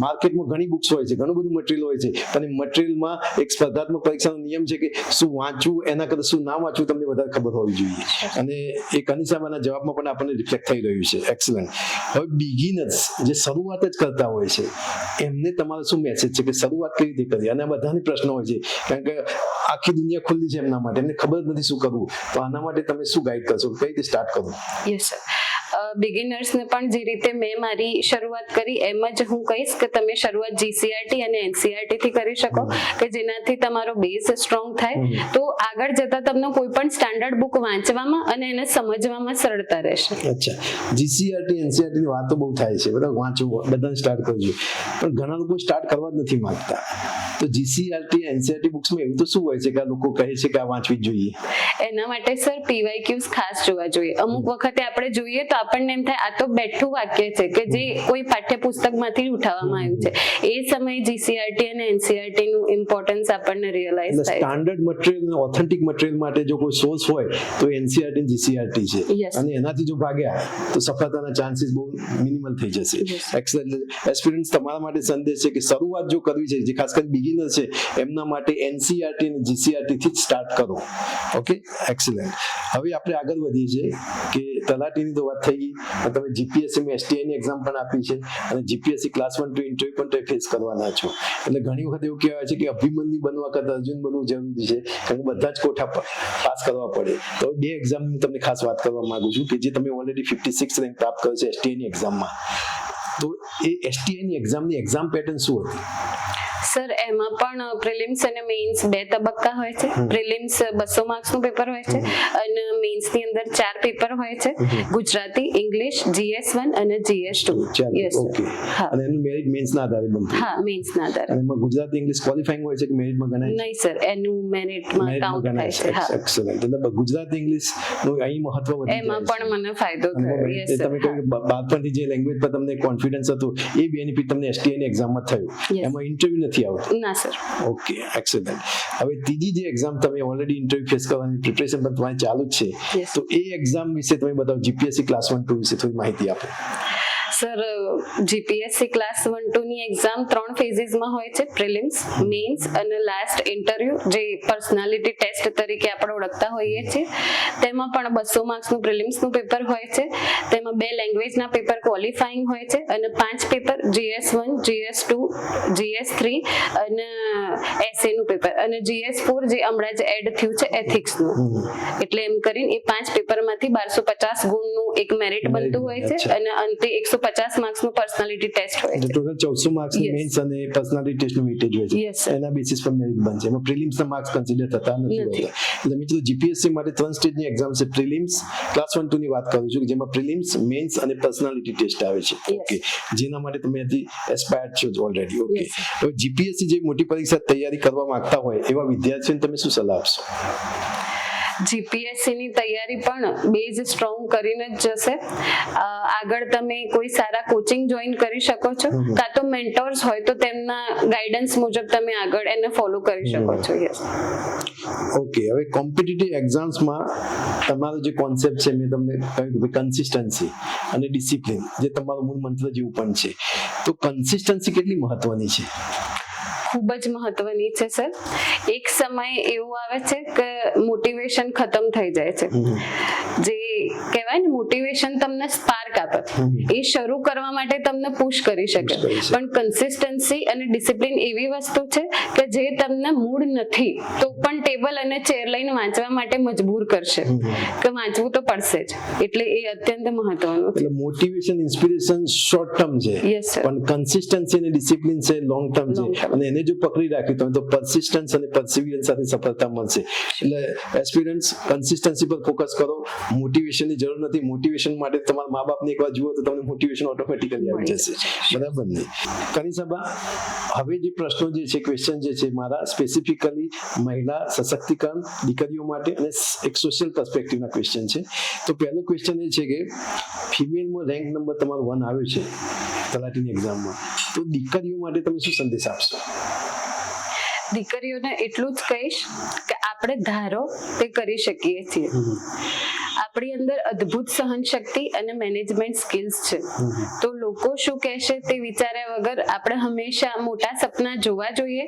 માર્કેટમાં ઘણી બુક્સ હોય છે, ઘણું બધું મટીરિયલ હોય છે, પણ એ મટીરિયલમાં એક સ્પર્ધાત્મક પરીક્ષાનો નિયમ છે કે શું વાંચવું એના કરતા શું ના વાંચવું તમને વધારે ખબર હોવી જોઈએ. અને એ કનિષાબાના જવાબમાં પણ આપણને રિફ્લેક્ટ થઈ રહ્યું છે. એક્સલન્ટ. હવે બિગિનર્સ જે શરૂઆત જ કરતા હોય છે એમને તમારો શું મેસેજ છે કે શરૂઆત કેવી રીતે કરવી? અને આ બધાની પ્રશ્ન હોય છે કારણ કે આખી દુનિયા ખુલ્લી છે એમના માટે, એમને ખબર જ નથી શું કરવું. તો આના માટે તમે શું ગાઈડ કરશો, કઈ રીતે સ્ટાર્ટ કરવું?
Yes sir. બિગિનર્સને પણ જે રીતે મેં મારી શરૂઆત કરી એમ જ હું કહીશ કે તમે શરૂઆત જીસીઆરટી અને એનસીઆરટી થી કરી શકો કે જેનાથી તમારો બેઝ સ્ટ્રોંગ થાય તો આગળ જતા તમને કોઈ પણ સ્ટાન્ડર્ડ બુક વાંચવામાં અને એને સમજવામાં સરળતા રહેશે.
અચ્છા, જીસીઆરટી એનસીઆરટી ની વાતો બહુ થાય છે, બધા વાંચવું, બધાને સ્ટાર્ટ કરજો, પણ ઘણા લોકો સ્ટાર્ટ કરવા જ નથી માંગતા. તો જીસીઆરટી એનસીઆરટી બુક્સમાં એવું તો શું હોય છે કે આ લોકો કહે છે કે આ વાંચવી જ જોઈએ?
એના માટે સર પીવાયક્યુઝ ખાસ જોવા જોઈએ. અમુક વખતે આપણે જોઈએ તો આપણને એમ થાય આ તો બેઠું વાક્ય છે કે જે કોઈ પાઠ્યપુસ્તકમાંથી ઉઠાવવામાં આવ્યું છે. એ સમયે જીસીઆરટી અને એનસીઆરટી નું ઇમ્પોર્ટન્સ આપણને રિયલાઇઝ થાય.
સ્ટાન્ડર્ડ મટીરિયલ, ઓથેન્ટિક મટીરિયલ માટે જો કોઈ સોર્સ હોય તો એનસીઆરટી અને જીસીઆરટી છે.
Yes.
અને એનાથી જો ભાગ્યા તો સફળતાના ચાન્સીસ બહુ મિનિમલ થઈ જશે. એક્સલન્ટ. એક્સપિરિયન્સ તમારા માટે સંદેશ છે કે શરૂઆત જો કરવી છે, જે ખાસ કરીને બિગિનર છે એમના માટે એનસીઆરટી અને જીસીઆરટી થી જ સ્ટાર્ટ કરો. Okay, excellent. હવે આપણે આગળ વધીએ છીએ કે તલાટીની તો વાત થઈ ગઈ, તમે જીપીએસસી માં એસટીઆઈ ની એક્ઝામ પણ આપી છે અને જીપીએસસી ક્લાસ 1 ટુ ઇન્ટરવ્યુ પણ તમે ફેસ કરવાના છો. એટલે ઘણી વખત એવું કહેવાય છે કે અભિમન્યુ બનવા કરતા અર્જુન બનવું જરૂરી છે કારણ કે બધા જ કોઠા પાસ કરવા પડે. તો બે એક્ઝામની તમને ખાસ વાત કરવા માંગુ છું કે જે તમે ઓલરેડી 56 રેન્ક પ્રાપ્ત કર્યો છે એસટીઆઈ ની એક્ઝામમાં. તો એ એસટીઆઈ ની એક્ઝામની એક્ઝામ પેટર્ન શું હતી?
સર એમાં પણ પ્રિલિમ્સ અને મેઇન્સ 2 તબક્કા હોય છે. પ્રિલિમ્સ 200 માર્ક્સ નું પેપર હોય છે અને મેઇન્સ ની અંદર 4 પેપર હોય છે, ગુજરાતી, ઇંગ્લિશ, GS1 અને GS2. Yes
okay. અને એનું મેરિટ મેઇન્સ ના આધારે બનતું?
હા, મેઇન્સ ના આધારે.
અને એમાં ગુજરાતી ઇંગ્લિશ ક્વોલિફાઈંગ હોય છે કે મેરિટમાં ગણાય?
નહીં સર, એનું મેરિટમાં કાઉન્ટ થાય છે. હા,
એક્સલન્ટ. એટલે ગુજરાતી ઇંગ્લિશ નું અહીં મહત્વ વધી જાય
એમાં પણ મને ફાયદો થયો. Yes sir.
તમે કહ્યું કે બાળપણથી જે લેંગ્વેજ પર તમને કોન્ફિડન્સ હતું એ બેનિફિટ તમને એસટીઆઈ ની એક્ઝામમાં થયું. એમાં ઇન્ટરવ્યુ નથી આવતું?
ના સર.
Okay, excellent. હવે ત્રીજી જે એક્ઝામ તમે ઓલરેડી ઇન્ટરવ્યુ ફેસ કરવાની પ્રિપરેશન પણ તમારી ચાલુ જ છે,
Yes.
તો એ એક્ઝામ વિશે તમે બતાવો, જીપીએસસી ક્લાસ 1-2 વિશે થોડી માહિતી આપો.
સર જીપીએસસી ક્લાસ 1-2 ની એક્ઝામ 3 ફેઝિસમાં હોય છે, પ્રિલિમ્સ, મેઇન્સ અને લાસ્ટ ઇન્ટરવ્યુ જે પર્સનાલિટી ટેસ્ટ તરીકે આપણે ઓળખતા હોઈએ છીએ. તેમાં પણ 200 માર્ક્સનું પ્રિલિમ્સનું પેપર હોય છે. તેમાં 2 લેંગ્વેજના પેપર ક્વોલિફાઈંગ હોય છે અને 5 પેપર GS1, GS2, GS3 અને એસએ નું પેપર અને GS4 જે હમણાં જ એડ થયું છે એથિક્સનું. એટલે એમ કરીને એ 5 પેપરમાંથી 1250 ગુણનું એક મેરિટ બનતું હોય છે અને અંતે 150 માર્ક્સનું પર્સનાલિટી ટેસ્ટ હોય છે.
ટોટલ 1400 માર્ક્સની મેઇન્સ અને પર્સનાલિટી ટેસ્ટનું વેટેજ હોય છે.
Yes, sir.
એના બેસિસ પર મેરિટ બનશે. એમાં પ્રિલિમ્સના માર્ક્સ કન્સિડર થતા નથી હોતા. એટલે મિત્રો જીપીએસસી માટે 3 સ્ટેજની એક્ઝામ છે. પ્રિલિમ્સ, ક્લાસ 1-2 ની વાત કરું છું કે જેમાં પ્રિલિમ્સ, મેઇન્સ અને પર્સનાલિટી ટેસ્ટ આવે છે. ઓકે, જેના માટે તમે હજી એસ્પાયર્ડ છો ઓલરેડી. ઓકે, તો જીપીએસસી જે મોટી પરીક્ષા તૈયારી કરવા માંગતા હોય એવા વિદ્યાર્થીઓને તમે શું સલાહ આપશો?
જીપીએસસી ની તૈયારી પણ બેઝ સ્ટ્રોંગ કરીને જ જશે. આગળ તમે કોઈ સારા કોચિંગ જોઈન કરી શકો છો, કાં તો મેન્ટોર્સ હોય તો તેમના ગાઈડન્સ મુજબ તમે આગળ એને ફોલો કરી શકો છો. યસ.
ઓકે, હવે કોમ્પિટિટિવ એક્ઝામ્સમાં તમારો જે કોન્સેપ્ટ છે મેં તમને કહ્યું કે કન્સિસ્ટન્સી અને ડિસિપ્લિન જે તમારું મૂળ મંત્ર જેવું પણ છે. તો કન્સિસ્ટન્સી કેટલી મહત્વની છે?
ખૂબ જ મહત્વની છે સર. એક સમય એવું આવે છે કે મોટિવેશન ખતમ થઈ જાય છે. જે કહેવાય ને મોટિવેશન તમને સ્પાર્ક આપે, એ શરૂ કરવા માટે તમને પુશ કરી શકે, પણ કન્સિસ્ટન્સી અને ડિસિપ્લિન એવી વસ્તુ છે કે જે તમને મૂડ નથી તો પણ ટેબલ અને ચેર લઈને વાંચવા માટે મજબૂર કરશે કે વાંચવું તો પડશે જ. એટલે એ અત્યંત મહત્વનું છે.
એટલે મોટિવેશન ઇન્સ્પિરેશન શોર્ટ ટર્મ છે,
Yes, sir.
પણ કન્સિસ્ટન્સી અને ડિસિપ્લિન છે લોંગ ટર્મ છે.
Long term.
અને એને જો પકડી રાખ્યું તમે તો પરસિસ્ટન્સ અને પરસિવિયરન્સ સાથે સફળતા મળશે. એટલે એસ્પિરન્ટ્સ કન્સિસ્ટન્સી પર ફોકસ કરો. મોટિવેશનની જરૂર નથી. મોટિવેશન માટે તમારા મા બાપને એકવાર જુઓ તો તમને મોટિવેશન ઓટોમેટિકલી આવી જશે. બરાબર ને? કનિષાબા, હવે જે પ્રશ્નો જે છે, ક્વેશ્ચન જે છે મારા સ્પેસિફિકલી મહિલા સશક્તિકરણ, દીકરીઓ માટે અને એક સોશિયલ પર્સપેક્ટિવના ક્વેશ્ચન છે. તો પહેલો ક્વેશ્ચન એ છે કે ફિમેલમાં રેન્ક નંબર તમારો 1 આવ્યો છે તલાટીની એક્ઝામમાં, તો દીકરીઓ માટે તમે શું સંદેશ આપશો?
દીકરીઓને એટલું જ કહીશ કે આપણે ધારો તે કરી શકીએ છીએ. આપણી અંદર અદ્ભુત સહન શક્તિ અને મેનેજમેન્ટ સ્કિલ્સ છે. તો લોકો શું કહેશે તે વિચાર્યા વગર આપણે હંમેશા મોટા સપના જોવા જોઈએ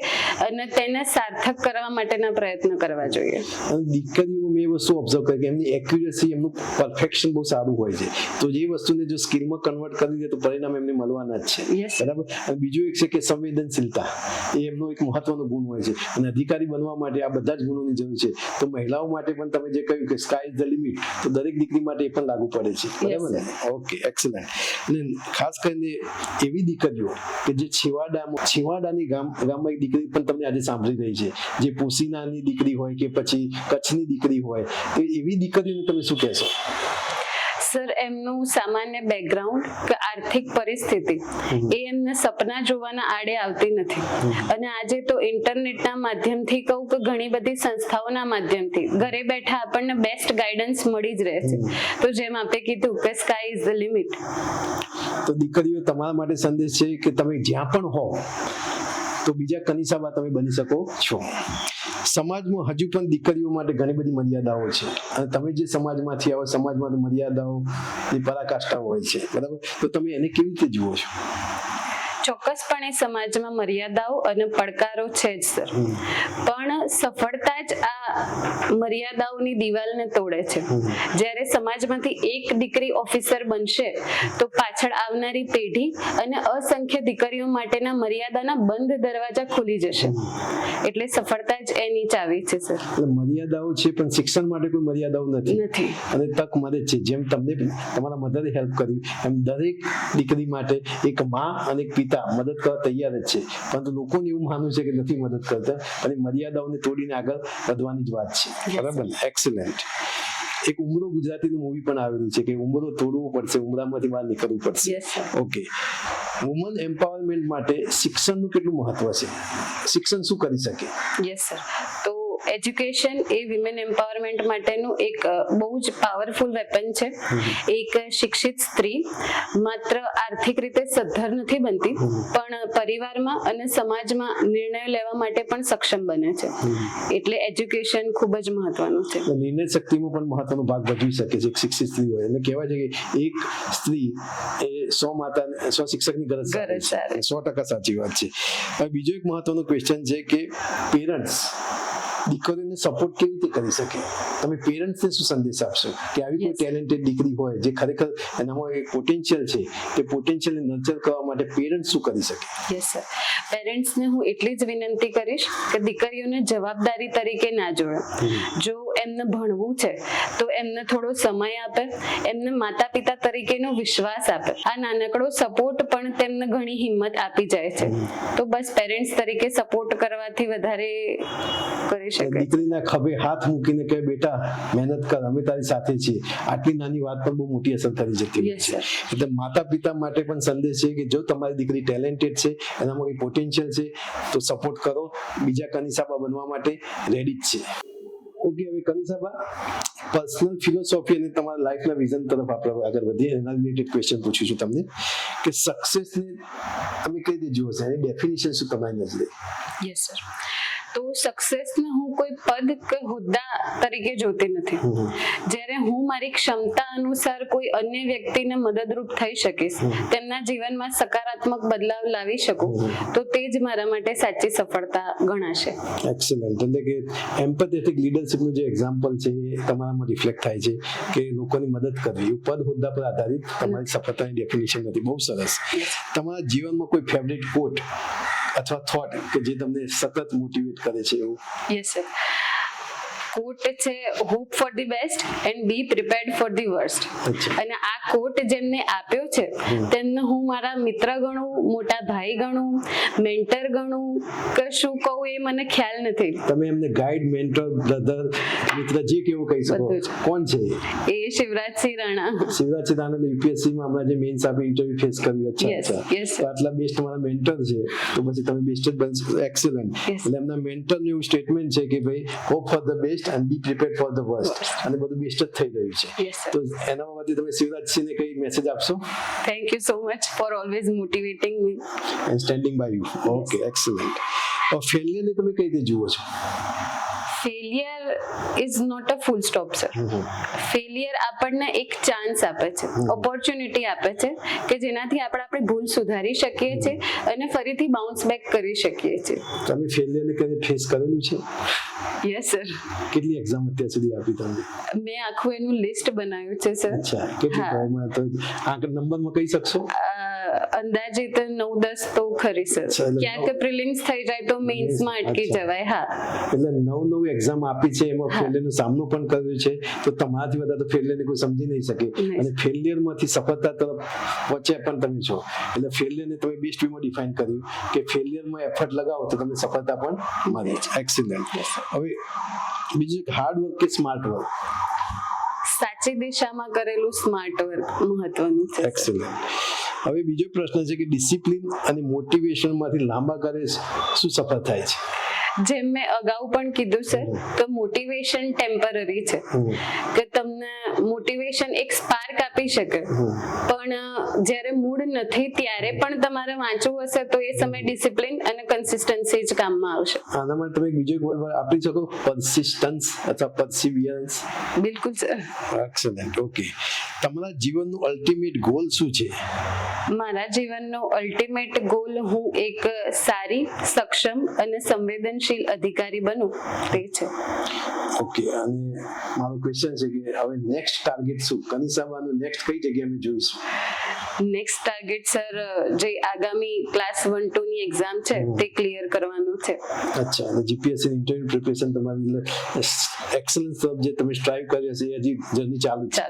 અને તેને સાર્થક કરવા માટેના પ્રયત્ન કરવા જોઈએ.
અને દીકરીઓ મેં એ વસ્તુ ઓબ્ઝર્વ કરી કે એમની એક્યુરેસી, એમનું પરફેક્શન બહુ સારું હોય છે. તો જે વસ્તુને જો સ્કિલમાં કન્વર્ટ કરી દે તો પરિણામ એમને મળવાના જ છે.
Yes.
બરાબર. અને બીજું એક છે કે સંવેદનશીલતા, એ એમનો એક મહત્વનો ગુણ હોય છે. અને અધિકારી બનવા માટે આ બધા જ ગુણોની જરૂર છે. તો મહિલાઓ માટે પણ તમે જે કહ્યું કે સ્કાય ઇઝ ધ લિમિટ, તો દરેક દીકરી માટે એ પણ લાગુ પડે છે. બરાબર ને? Okay, excellent. અને ખાસ કરીને એવી દીકરીઓ કે જે છેવાડાની ગામમાં એક દીકરી પણ તમને આજે સાંભળી રહી છે, જે પોસીનાની દીકરી હોય કે પછી કચ્છની દીકરી હોય, તો એવી દીકરીઓને તમે શું કહેશો?
સર, એમનું સામાન્ય બેકગ્રાઉન્ડ કે આર્થિક પરિસ્થિતિ એ એમને સપના જોવાના આડે આવતી નથી. અને આજે તો ઇન્ટરનેટના માધ્યમથી કહું કે ઘણી બધી સંસ્થાઓના માધ્યમથી ઘરે બેઠા આપણને બેસ્ટ ગાઈડન્સ મળી જ રહે છે. તો જેમ આપણે કીધું કે સ્કાય ઇઝ ધ લિમિટ.
તો દીકરીઓ, તમારા માટે સંદેશ છે કે તમે જ્યાં પણ હો તો બીજા કનિષાબા તમે બની શકો છો. સમાજમાં હજુ પણ દીકરીઓ માટે ઘણી બધી મર્યાદાઓ છે, અને તમે જે સમાજમાંથી આવો, સમાજમાં મર્યાદાઓની પરાકાષ્ઠા હોય છે. બરાબર. તો તમે એને કેવી રીતે જુઓ છો?
ચોક્કસપણે સમાજમાં મર્યાદાઓ અને પડકારો છે જ સર, પણ સફળતા જ આ મર્યાદાઓની દિવાલને તોડે છે. જ્યારે સમાજમાંથી એક દીકરી ઓફિસર બનશે તો પાછળ આવનારી પેઢી અને અસંખ્ય દીકરીઓ માટેના મર્યાદાના બંધ દરવાજા ખુલી જશે. એટલે સફળતા જ એની ચાવી છે સર.
મર્યાદાઓ છે, પણ શિક્ષણ માટે કોઈ મર્યાદાઓ નથી. અને તક મળે છે. જેમ તમને તમારા મધરે હેલ્પ કર્યું, એમ દરેક દીકરી માટે એક માં અને એક પિતા મદદ કરવા તૈયાર જ છે. પરંતુ લોકોને એવું માનવું છે કે નથી મદદ કરતા, અને મર્યાદાઓને તોડીને આગળ વધવાની જ વાત છે. બરાબર. એક્સલન્ટ. એક ઉમરો ગુજરાતીનું મૂવી પણ આવેલું છે કે ઉમરો તોડવો પડશે, ઉમરામાંથી બહાર નીકળવું પડશે. ઓકે. વુમન એમ્પાવરમેન્ટ માટે શિક્ષણનું કેટલું મહત્વ છે? શિક્ષણ શું કરી શકે?
Yes sir. તો એજ્યુકેશન એ વિમેન એમ્પાવરમેન્ટ માટેનું એક બહુ જ પાવરફુલ વેપન છે. એક શિક્ષિત સ્ત્રી માત્ર આર્થિક રીતે સદ્ધર નથી બનતી, પણ પરિવારમાં અને સમાજમાં નિર્ણય લેવા માટે પણ સક્ષમ બને છે. એટલે એજ્યુકેશન ખૂબ જ મહત્વનું છે.
નિર્ણય શક્તિમાં પણ મહત્વનો ભાગ ભજવી શકે છે એક શિક્ષિત સ્ત્રી હોય. એટલે કહેવાય છે કે એક સ્ત્રી એ 100 શિક્ષકની ગરજ છે. 100% સાચી વાત છે. હવે બીજો એક મહત્વનો ક્વેશ્ચન છે કે પેરેન્ટ્સ દીકરીઓને સપોર્ટ કેવી રીતે કરી શકે? તમે પેરેન્ટ્સને શું સંદેશ આપશો કે આવી કોઈ ટેલેન્ટેડ દીકરી હોય જે ખરેખર એનામાં એક પોટેન્શિયલ છે, તે પોટેન્શિયલને નર્ચર કરવા માટે પેરેન્ટ્સ શું કરી શકે?
Yes sir. પેરેન્ટ્સને હું એટલી જ વિનંતી કરીશ કે દીકરીઓને જવાબદારી તરીકે ના જોવે. જો એમને ભણવું છે તો એમને થોડો સમય આપે, એમને માતા પિતા તરીકેનો વિશ્વાસ આપે. આ નાનકડો સપોર્ટ પણ તેમને ઘણી હિંમત આપી જાય છે. તો બસ પેરેન્ટ્સ તરીકે સપોર્ટ કરવાથી વધારે કરી શકે.
દીકરીના ખભે હાથ મૂકીને કહે બેટા મહેનત કર, અમે તારી સાથે છીએ, આટલી નાની વાત પણ બહુ મોટી અસર કરી જતી હોય છે. એટલે માતા પિતા માટે પણ સંદેશ છે કે જો તમારી દીકરી ટેલેન્ટેડ છે, એનામાં કોઈ પોટેન્શિયલ છે, તો સપોર્ટ કરો. બીજા કનિષાબા બનવા માટે રેડી જ છે. ઓકે. હવે કનિષાબા, પર્સનલ ફિલોસોફી અને તમારા લાઈફના વિઝન તરફ આપણે આગળ વધીએ. એના રિલેટેડ ક્વેશ્ચન પૂછું છું તમને કે સક્સેસને તમે કઈ રીતે જુઓ છો, એની ડેફિનેશન શું તમારી નજરે?
Yes sir. તો સક્સેસને હું કોઈ પદ કે હોદ્દા તરીકે જોતી નથી. જ્યારે હું મારી ક્ષમતા અનુસાર કોઈ અન્ય વ્યક્તિને મદદરૂપ થઈ શકીશ, તેમના જીવનમાં સકારાત્મક બદલાવ લાવી શકું, તો તે જ મારા માટે સાચી સફળતા ગણાશે.
એક્સલન્ટ. એટલે કે એમ્પેથેટિક લીડરશિપનું જે એક્ઝામ્પલ છે એ તમારામાં રિફ્લેક્ટ થાય છે કે લોકોની મદદ કરવી એ પદ હોદ્દા પર આધારિત તમારી સફળતાની ડેફિનેશન નથી. બહુ સરસ. તમારા જીવનમાં કોઈ ફેવરિટ કોટ અથવા થોટ કે જે તમને સતત મોટિવેટ કરે છે એવું?
Yes sir. કોટ છે hope for the best and be prepared for the worst. અને આ કોટ જેમને આપ્યો છે તેમને હું મારા મિત્ર ગણું, મોટા ભાઈ ગણું, મેન્ટર ગણું કે શું કહું એ મને ખ્યાલ નથી.
તમે એમને ગાઈડ, મેન્ટર, બ્રધર, મિત્ર જે કેવું કહી શકો. કોણ છે
એ? શિવરાજસિંહ રાણા.
શિવરાજસિંહ રાણા યુપીએસસી માં હમણાં જે મેઇન્સ આપે ઇન્ટરવ્યુ ફેસ કર્યું. અચ્છા. તો આટલા બેસ્ટ તમારા મેન્ટર છે તો પછી તમે બેસ્ટ જ બનશો. એક્સલન્ટ. એટલે એમના મેન્ટર નું એવું સ્ટેટમેન્ટ છે કે ભાઈ hope for the best and be prepared for the worst. અને બધું બેસ્ટ જ થઈ રહ્યું છે. તો એના બાબતે તમે શિવરાજસિંહને કઈ મેસેજ આપશો?
Thank you so much for always motivating me
and standing by you. Okay, excellent. Failure ને તમે કઈ રીતે જુઓ છો?
Failure is not a full stop sir. Failure આપણને એક ચાન્સ આપે છે, ઓપોર્ચ્યુનિટી આપે છે કે જેનાથી આપણે આપણી ભૂલ સુધારી શકીએ છીએ અને ફરીથી બાઉન્સ બેક કરી શકીએ છીએ.
તમે ફેલિયરને કદી ફેસ કરેલું છે?
Yes sir.
કેટલી એક્ઝામ અત્યાર સુધી આપી તમે?
મેં આખું એનું લિસ્ટ બનાવ્યું છે સર.
અચ્છા. કેટલી ટાઈમમાં તો આંક નંબરમાં કહી શકશો?
અંદાજિત 9-10 તો ખરી સર. ક્યાંક પ્રિલિમ્સ થઈ જાય તો મેઇન્સમાં અટકી જવાય. હા.
એટલે 9 એક્ઝામ આપી છે એમાં ફેલિયરનો સામનો પણ કર્યો છે તો તમારાથી વધારે તો ફેલિયરને કોઈ સમજી નહીં શકે અને ફેલિયરમાંથી સફળતા તરફ પહોંચ્યા પણ તમે છો. એટલે ફેલિયરને તમે બેસ્ટ વેમાં ડિફાઇન કર્યું કે ફેલિયરમાં એફર્ટ લગાવો તો તમને સફળતા પણ મળે છે. એક્સિલન્ટ. હવે બીજું હાર્ડ વર્ક કે સ્માર્ટ વર્ક?
સાચી દિશામાં કરેલું સ્માર્ટ વર્ક મહત્વનું છે.
એક્સિલન્ટ. હવે બીજો પ્રશ્ન છે કે ડિસિપ્લિન અને મોટિવેશન માંથી લાંબા ગાળે શું સફળ થાય છે?
જેમ મેં અગાઉ પણ કીધું સર કે મોટિવેશન ટેમ્પરરી છે, કે તમને મોટિવેશન એક સ્પાર્ક આપી શકે, પણ જ્યારે મૂડ નથી ત્યારે પણ તમારે વાંચવું હશે તો એ સમય ડિસિપ્લિન અને કન્સિસ્ટન્સી જ કામમાં આવશે.
આના માટે તમે બીજો એક વર્ડ આપી શકો? પરસિસ્ટન્સ અથવા પરસિવિયરન્સ?
બિલકુલ સર.
એક્સલન્ટ. ઓકે. તમારા જીવનનું અલ્ટિમેટ ગોલ શું છે?
મારા જીવનનો અલ્ટિમેટ ગોલ હું એક સારી, સક્ષમ અને સંવેદનશીલ અધિકારી બનું તે છે.
ઓકે. અને મારો ક્વેશ્ચન છે કે હવે નેક્સ્ટ ટાર્ગેટ શું? કનિષાબાનું નેક્સ્ટ કઈ જગ્યાએ અમે જોઈશું?
નેક્સ્ટ ટાર્ગેટ સર જે આગામી ક્લાસ 1-2 ની એક્ઝામ છે તે ક્લિયર કરવાનું છે.
અચ્છા. અને જીપીએસસી ઇન્ટરવ્યુ પ્રિપરેશન તમારી એક્સલન્સ તરફ જે તમે સ્ટ્રાઇવ કરી હશે એ હજી જર્ની ચાલુ છે.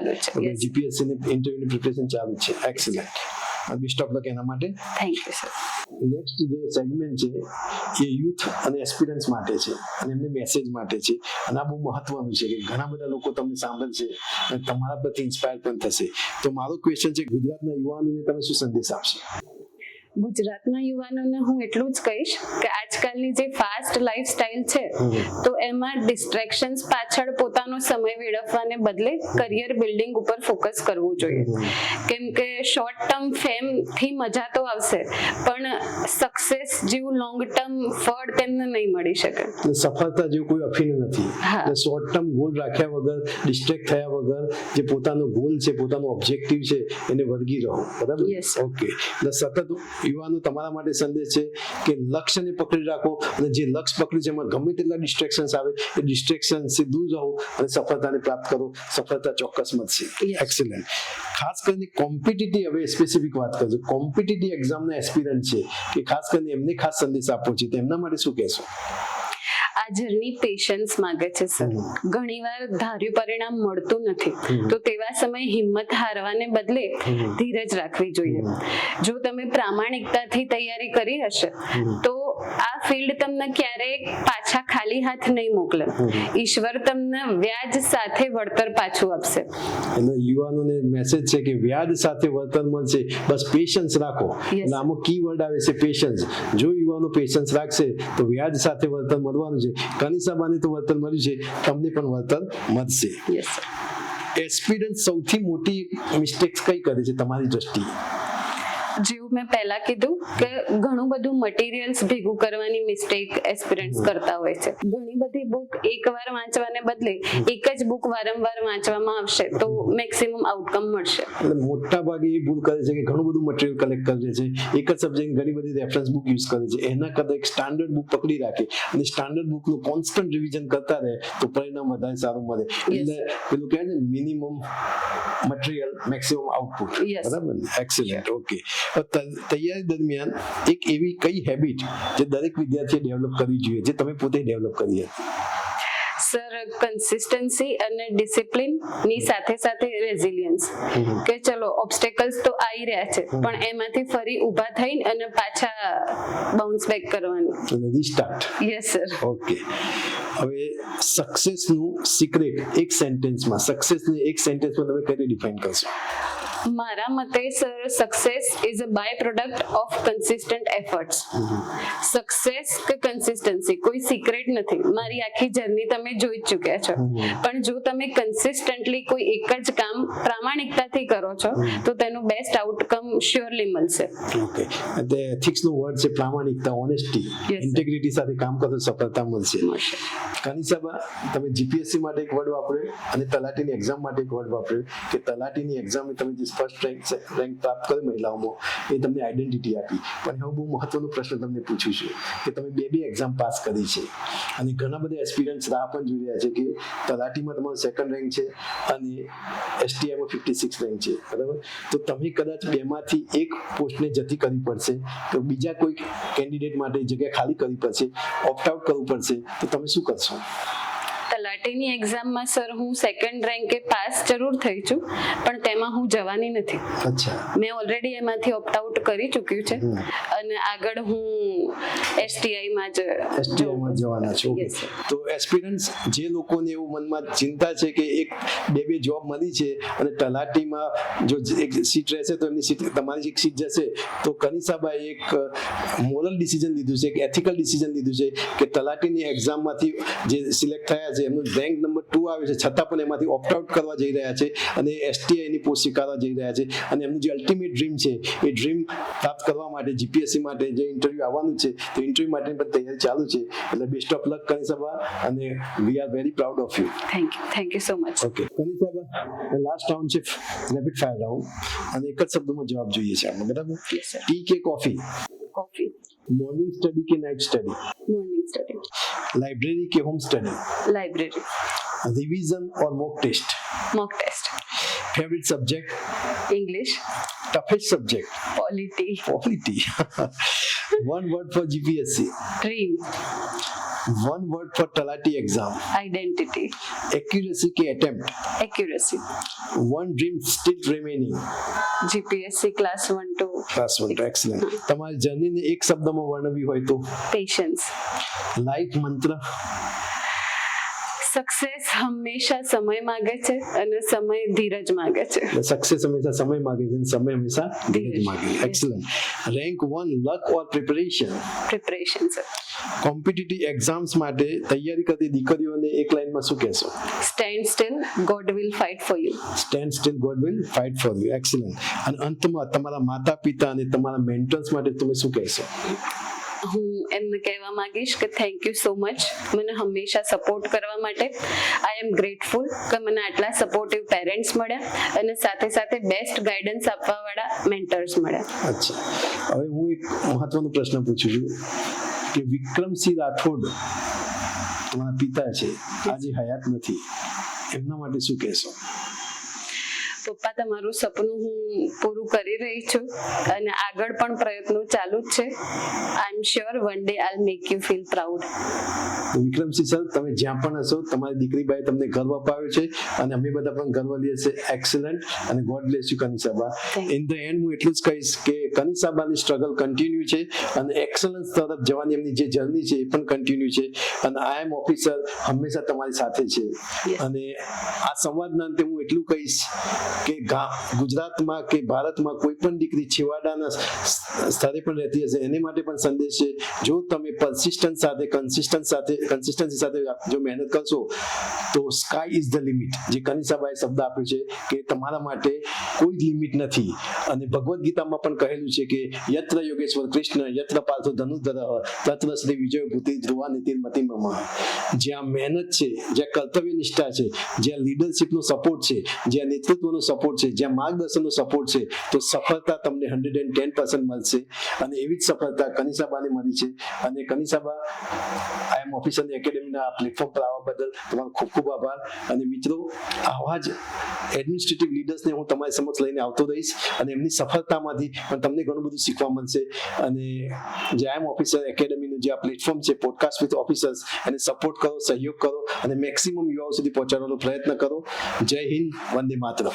જીપીએસસી ની ઇન્ટરવ્યુ પ્રિપરેશન ચાલુ છે. એક્સલન્ટ. બેસ્ટ ઓફ લક એના માટે.
Thank you sir.
નેક્સ્ટ જે સેગમેન્ટ છે એ યુથ અને એસ્પિરન્ટ્સ માટે છે અને એમને મેસેજ માટે છે અને આ બહુ મહત્વનું છે કે ઘણા બધા લોકો તમને સાંભળશે અને તમારા પરથી ઇન્સ્પાયર પણ થશે. તો મારો ક્વેશ્ચન છે ગુજરાતના યુવાનોને તમે શું સંદેશ આપશો?
ગુજરાતના યુવાનોને હું એટલું જ કહીશ કે આજકાલની જે ફાસ્ટ લાઈફસ્ટાઈલ છે તો એમાં ડિસ્ટ્રેક્શન્સ પાછળ પોતાનો સમય વેડફવાને બદલે કરિયર બિલ્ડિંગ ઉપર ફોકસ કરવું જોઈએ. કેમ કે શોર્ટ ટર્મ ફેમ થી મજા તો આવશે પણ સક્સેસ જેવું લોંગ ટર્મ ફળ તેમને નહીં મળી શકે.
સફળતા જેવું કોઈ અફીણ નથી. શોર્ટ ટર્મ ગોલ રાખ્યા વગર, ડિસ્ટ્રેક્ટ થયા વગર જે પોતાનો ગોલ છે, પોતાનો ઓબ્જેક્ટિવ છે એને વળગી રહો. બરાબર? ઓકે. એટલે સતત યુવાનો તમારા માટે સંદેશ છે કે લક્ષ્યને પકડી રાખો અને જે લક્ષ્ય પકડ્યું છે એમાં ગમે તેટલા ડિસ્ટ્રેક્શન્સ આવે એ ડિસ્ટ્રેક્શનથી દૂર રહો અને સફળતાને પ્રાપ્ત કરો. સફળતા ચોક્કસ મળશે. એક્સલન્ટ. ખાસ કરીને કોમ્પિટિટિવ, હવે સ્પેસિફિક વાત કરજો, કોમ્પિટિટિવ એક્ઝામના એસ્પિરન્ટ છે કે ખાસ કરીને એમને ખાસ સંદેશ આપવો છે તો એમના માટે શું કહેશો?
આ જર્ની પેશન્સ માંગે છે સર. ઘણીવાર ધાર્યું પરિણામ મળતું નથી તો તેવા સમયે હિંમત હારવાને બદલે ધીરજ રાખવી જોઈએ. જો તમે પ્રામાણિકતાથી તૈયારી કરી હશે તો આ ફિલ્ડ તમને ક્યારેય પાછા ખાલી હાથ નહીં મોકલે. ઈશ્વર તમને વ્યાજ સાથે વળતર પાછું આપશે.
એટલે યુવાનોને મેસેજ છે કે વ્યાજ સાથે વળતર મળશે, બસ પેશન્સ રાખો. એટલે આમાં કી વર્ડ આવે છે પેશન્સ. જો યુવાનો પેશન્સ રાખશે તો વ્યાજ સાથે વળતર મળવાનું છે. કનિષાબાને તો વળતર મળ્યું છે, તમને પણ વળતર મળશે. એસ્પિરન્ટ સૌથી મોટી મિસ્ટેક્સ કઈ કરે છે તમારી દ્રષ્ટિએ?
જેવું મેં પહેલા કીધું કે ઘણું બધું મટીરિયલ્સ ભેગું કરવાની મિસ્ટેક એસ્પિરન્ટ્સ કરતા હોય છે. ઘણી બધી બુક એકવાર વાંચવાને બદલે એક જ બુક વારંવાર વાંચવામાં આવશે તો મેક્સિમમ આઉટકમ મળશે.
એટલે મોટા ભાગે એ ભૂલ કરે છે કે ઘણું બધું મટીરિયલ કલેક્ટ કરે છે, એક જ સબ્જેક્ટ ઘણી બધી રેફરન્સ બુક યુઝ કરે છે. એના કરતા એક સ્ટાન્ડર્ડ બુક પકડી રાખે અને સ્ટાન્ડર્ડ બુકનું કોન્સ્ટન્ટ રિવિઝન કરતા રહે તો પરિણામ વધારે સારું મળે. એટલે પેલું કહે છે મિનિમમ મટીરિયલ મેક્સિમમ આઉટપુટ. બરાબર ને? એક્સેલન્ટ. ઓકે. તૈયારી દરમિયાન એક એવી કઈ હેબિટ જે દરેક વિદ્યાર્થીએ ડેવલપ કરવી જોઈએ જે તમે પોતે ડેવલપ કરી હતી?
સર, કન્સિસ્ટન્સી અને ડિસિપ્લિન ની સાથે સાથે રેઝિલિયન્સ. કે ચલો ઓબ્સ્ટેકલ્સ તો આવી રહ્યા છે પણ એમાંથી ફરી ઊભા થઈને અને પાછા બાઉન્સ બેક કરવાનું.
રીસ્ટાર્ટ.
Yes sir.
ઓકે. હવે સક્સેસનું સિક્રેટ એક સેન્ટેન્સમાં, સક્સેસને એક સેન્ટેન્સમાં તમે કઈ રીતે ડિફાઇન કરશો?
મારા મતે sir, success is a by product of consistent efforts. Success કે કન્સિસ્ટન્સી કોઈ સિક્રેટ નથી. મારી આખી જર્ની તમે જોઈ જ ચૂક્યા છો. પણ જો તમે કન્સિસ્ટન્ટલી કોઈ એક જ કામ પ્રામાણિકતાથી કરો છો તો તેનું બેસ્ટ આઉટકમ શ્યોરલી મળશે.
ઓકે. એટલે એથિક્સનો વર્ડ છે પ્રામાણિકતા, ઓનેસ્ટી, ઇન્ટેગ્રિટી સાથે કામ કરો સફળતા મળશે. કનિષાબા, તમે જીપીએસસી માટે એક વર્ડ વાપર્યો અને તલાટીની એક્ઝામ માટે એક વર્ડ વાપર્યો કે તલાટીની એક્ઝામ તમે જે ફર્સ્ટ રેન્ક પ્રાપ્ત કર્યો મહિલાઓમાં એ તમને આઈડેન્ટિટી આપી. પણ હવે બહુ મહત્વનો પ્રશ્ન તમને પૂછું છું કે તમે બે એક્ઝામ પાસ કરી છે અને ઘણા બધા એસ્પિરન્ટ્સ રાહ પણ જોઈ રહ્યા છે કે તલાટીમાં તમારો સેકન્ડ રેન્ક છે અને એસટીઆઈમાં 56 રેન્ક છે. બરાબર? તો તમે કદાચ બેમાંથી એક પોસ્ટને જતી કરવી પડશે તો બીજા કોઈ કેન્ડિડેટ માટે જગ્યા ખાલી કરવી પડશે, ઓપ્ટ આઉટ કરવું પડશે, તો તમે શું કરશો?
તલાટીની એક્ઝામમાં સર હું સેકન્ડ રેન્કે પાસ જરૂર થઈ છું પણ તેમાં હું જવાની નથી.
અચ્છા.
મેં ઓલરેડી એમાંથી ઓપ્ટ આઉટ કરી ચૂક્યું છે અને આગળ હું એસટીઆઈમાં
જવાના છો. તો એસ્પિરન્ટ્સ જે લોકોને એવું મનમાં ચિંતા છે કે એક બે જોબ મળી છે અને તલાટીમાં જો એક સીટ રહેશે તો એમની સીટ, તમારી એક સીટ જશે, તો કનિષાબાએ એક મોરલ ડિસિઝન લીધું છે, એક એથિકલ ડિસિઝન લીધું છે કે તલાટીની એક્ઝામમાંથી જે સિલેક્ટ થયા છે એમનું રેન્ક નંબર 2 આવે છે છતાં પણ એમાંથી ઓપ્ટ આઉટ કરવા જઈ રહ્યા છે અને એસટીઆઈની પોસ્ટ સ્વીકારવા જઈ રહ્યા છે અને એમનું જે અલ્ટિમેટ ડ્રીમ છે એ ડ્રીમ પ્રાપ્ત કરવા માટે જીપીએસસી માટે જે ઇન્ટરવ્યુ આવવાનું છે તો ઇન્ટરવ્યુ માટે પણ તૈયારી ચાલુ છે. એટલે બેસ્ટ ઓફ લક કનિષાબા અને we are very proud of you.
Thank you so much.
Okay Kanishaba, last round છે રેપિડ ફાયર રાઉન્ડ અને એક જ શબ્દમાં જવાબ જોઈએ છે આપણે. બરાબર? ટી કે કોફી?
કોફી.
મોર્નિંગ સ્ટડી કે night study?
Morning study.
Library કે home study?
Library.
Revision or mock test?
Mock test.
Favourite subject?
English.
Toughest subject? Polity. One word for GPSC?
Dream.
One word for Talati exam?
Identity.
Accuracy ke attempt?
Accuracy.
One dream still remaining?
GPSC class 1 to
class 1 to. Excellent. તમારી જર્નીને એક શબ્દમાં વર્ણવી હોય તો?
Patience.
લાઈફ મંત્ર?
સક્સેસ હંમેશા સમય માંગે છે અને સમય ધીરજ માંગે છે.
સક્સેસ હંમેશા સમય માંગે છે અને સમય હંમેશા ધીરજ માંગે છે. Excellent. Rank 1 luck or preparation?
Preparation sir.
Competitive exams માટે તૈયારી કરતી દીકરીઓને એક લાઈનમાં શું કહેશો?
Stand still, God will fight for you.
Stand still, God will fight for you. Excellent. અને અંતમાં તમારા માતા પિતા અને તમારા મેન્ટર્સ માટે તમે શું કહેશો?
હું એમને કહેવા માંગીશ કે થેન્ક યુ સો મચ મને હંમેશા સપોર્ટ કરવા માટે. આઈ એમ ગ્રેટફુલ કે મને આટલા સપોર્ટિવ પેરેન્ટ્સ મળ્યા અને સાથે સાથે બેસ્ટ ગાઈડન્સ આપવાવાળા મેન્ટર્સ મળ્યા.
અચ્છા, હવે હું એક મહત્વનો પ્રશ્ન પૂછું છું કે વિક્રમસિંહ રાઠોડ તમારા પિતા છે, આજે હયાત નથી, એમના માટે શું કહેશો?
પપ્પા, તમારું સપનું હું પૂરું કરી રહી છું અને આગળ પણ પ્રયત્નો ચાલુ જ છે. I am sure one day I will make you feel proud.
Vikramsinh sir, તમે જ્યાં પણ હશો તમારી દીકરીબાએ તમને ગર્વ અપાવ્યો છે અને અમે બધા પણ ગર્વ લઈએ છીએ. એક્સલન્ટ અને God bless you Kanishaba. In the end હું એટલું જ કહીશ કે કનિષાબાની સ્ટ્રગલ કન્ટિન્યુ છે અને એક્સલન્સ તરફ જવાની એમની જે જર્ની છે એ પણ કન્ટિન્યુ છે અને આઈ એમ ઓફિસર હંમેશા તમારી સાથે છે. અને આ સંવાદના અંતે હું હું એટલું કહીશ કે ગુજરાતમાં કે ભારતમાં કોઈ પણ દીકરી છેવાડાના સ્થળે પણ રહેતી હશે એને માટે પણ સંદેશ છે, જો તમે કન્સિસ્ટન્સી સાથે જો મહેનત કરશો તો સ્કાય ઇઝ ધ લિમિટ. જે કનિષાબાએ શબ્દ આપ્યો છે કે તમારા માટે કોઈ જ લિમિટ નથી. અને ભગવદ્ ગીતામાં પણ કહેલું છે કે યત્ર યોગેશ્વર કૃષ્ણ યત્ર પાર્થો ધનુર્ધરઃ તત્ર શ્રી વિજય ભૂતિ ધ્રુવા નીતિર્મતિ મમ. જ્યાં મહેનત છે, જ્યાં કર્તવ્ય નિષ્ઠા છે, જ્યાં લીડરશિપનો સપોર્ટ છે, જ્યાં નેતૃત્વનો સપોર્ટ છે, જ્યાં માર્ગદર્શનનો સપોર્ટ છે, તો સફળતા તમને 110% મળશે. અને એવી જ સફળતા કનિષાબાને મળી છે. અને કનિષાબા આઈ એમ ઓફિસર એકેડેમીના પ્લેટફોર્મ પર આવવા બદલ તમારો ખૂબ ખૂબ આભાર. અને મિત્રો, આવા જ એડમિનિસ્ટ્રેટિવ લીડર્સને હું તમારી સમક્ષ લઈને આવતો રહીશ અને એમની સફળતામાંથી પણ તમને ઘણું બધું શીખવા મળશે. અને જે આઈ એમ ઓફિસર એકેડેમીનું જે આ પ્લેટફોર્મ છે પોડકાસ્ટ વિથ ઓફિસર્સ, એને સપોર્ટ કરો, સહયોગ કરો અને મેક્સિમમ યુવાઓ સુધી પહોંચાડવાનો પ્રયત્ન કરો. જય હિન્દ, વંદે માતરમ.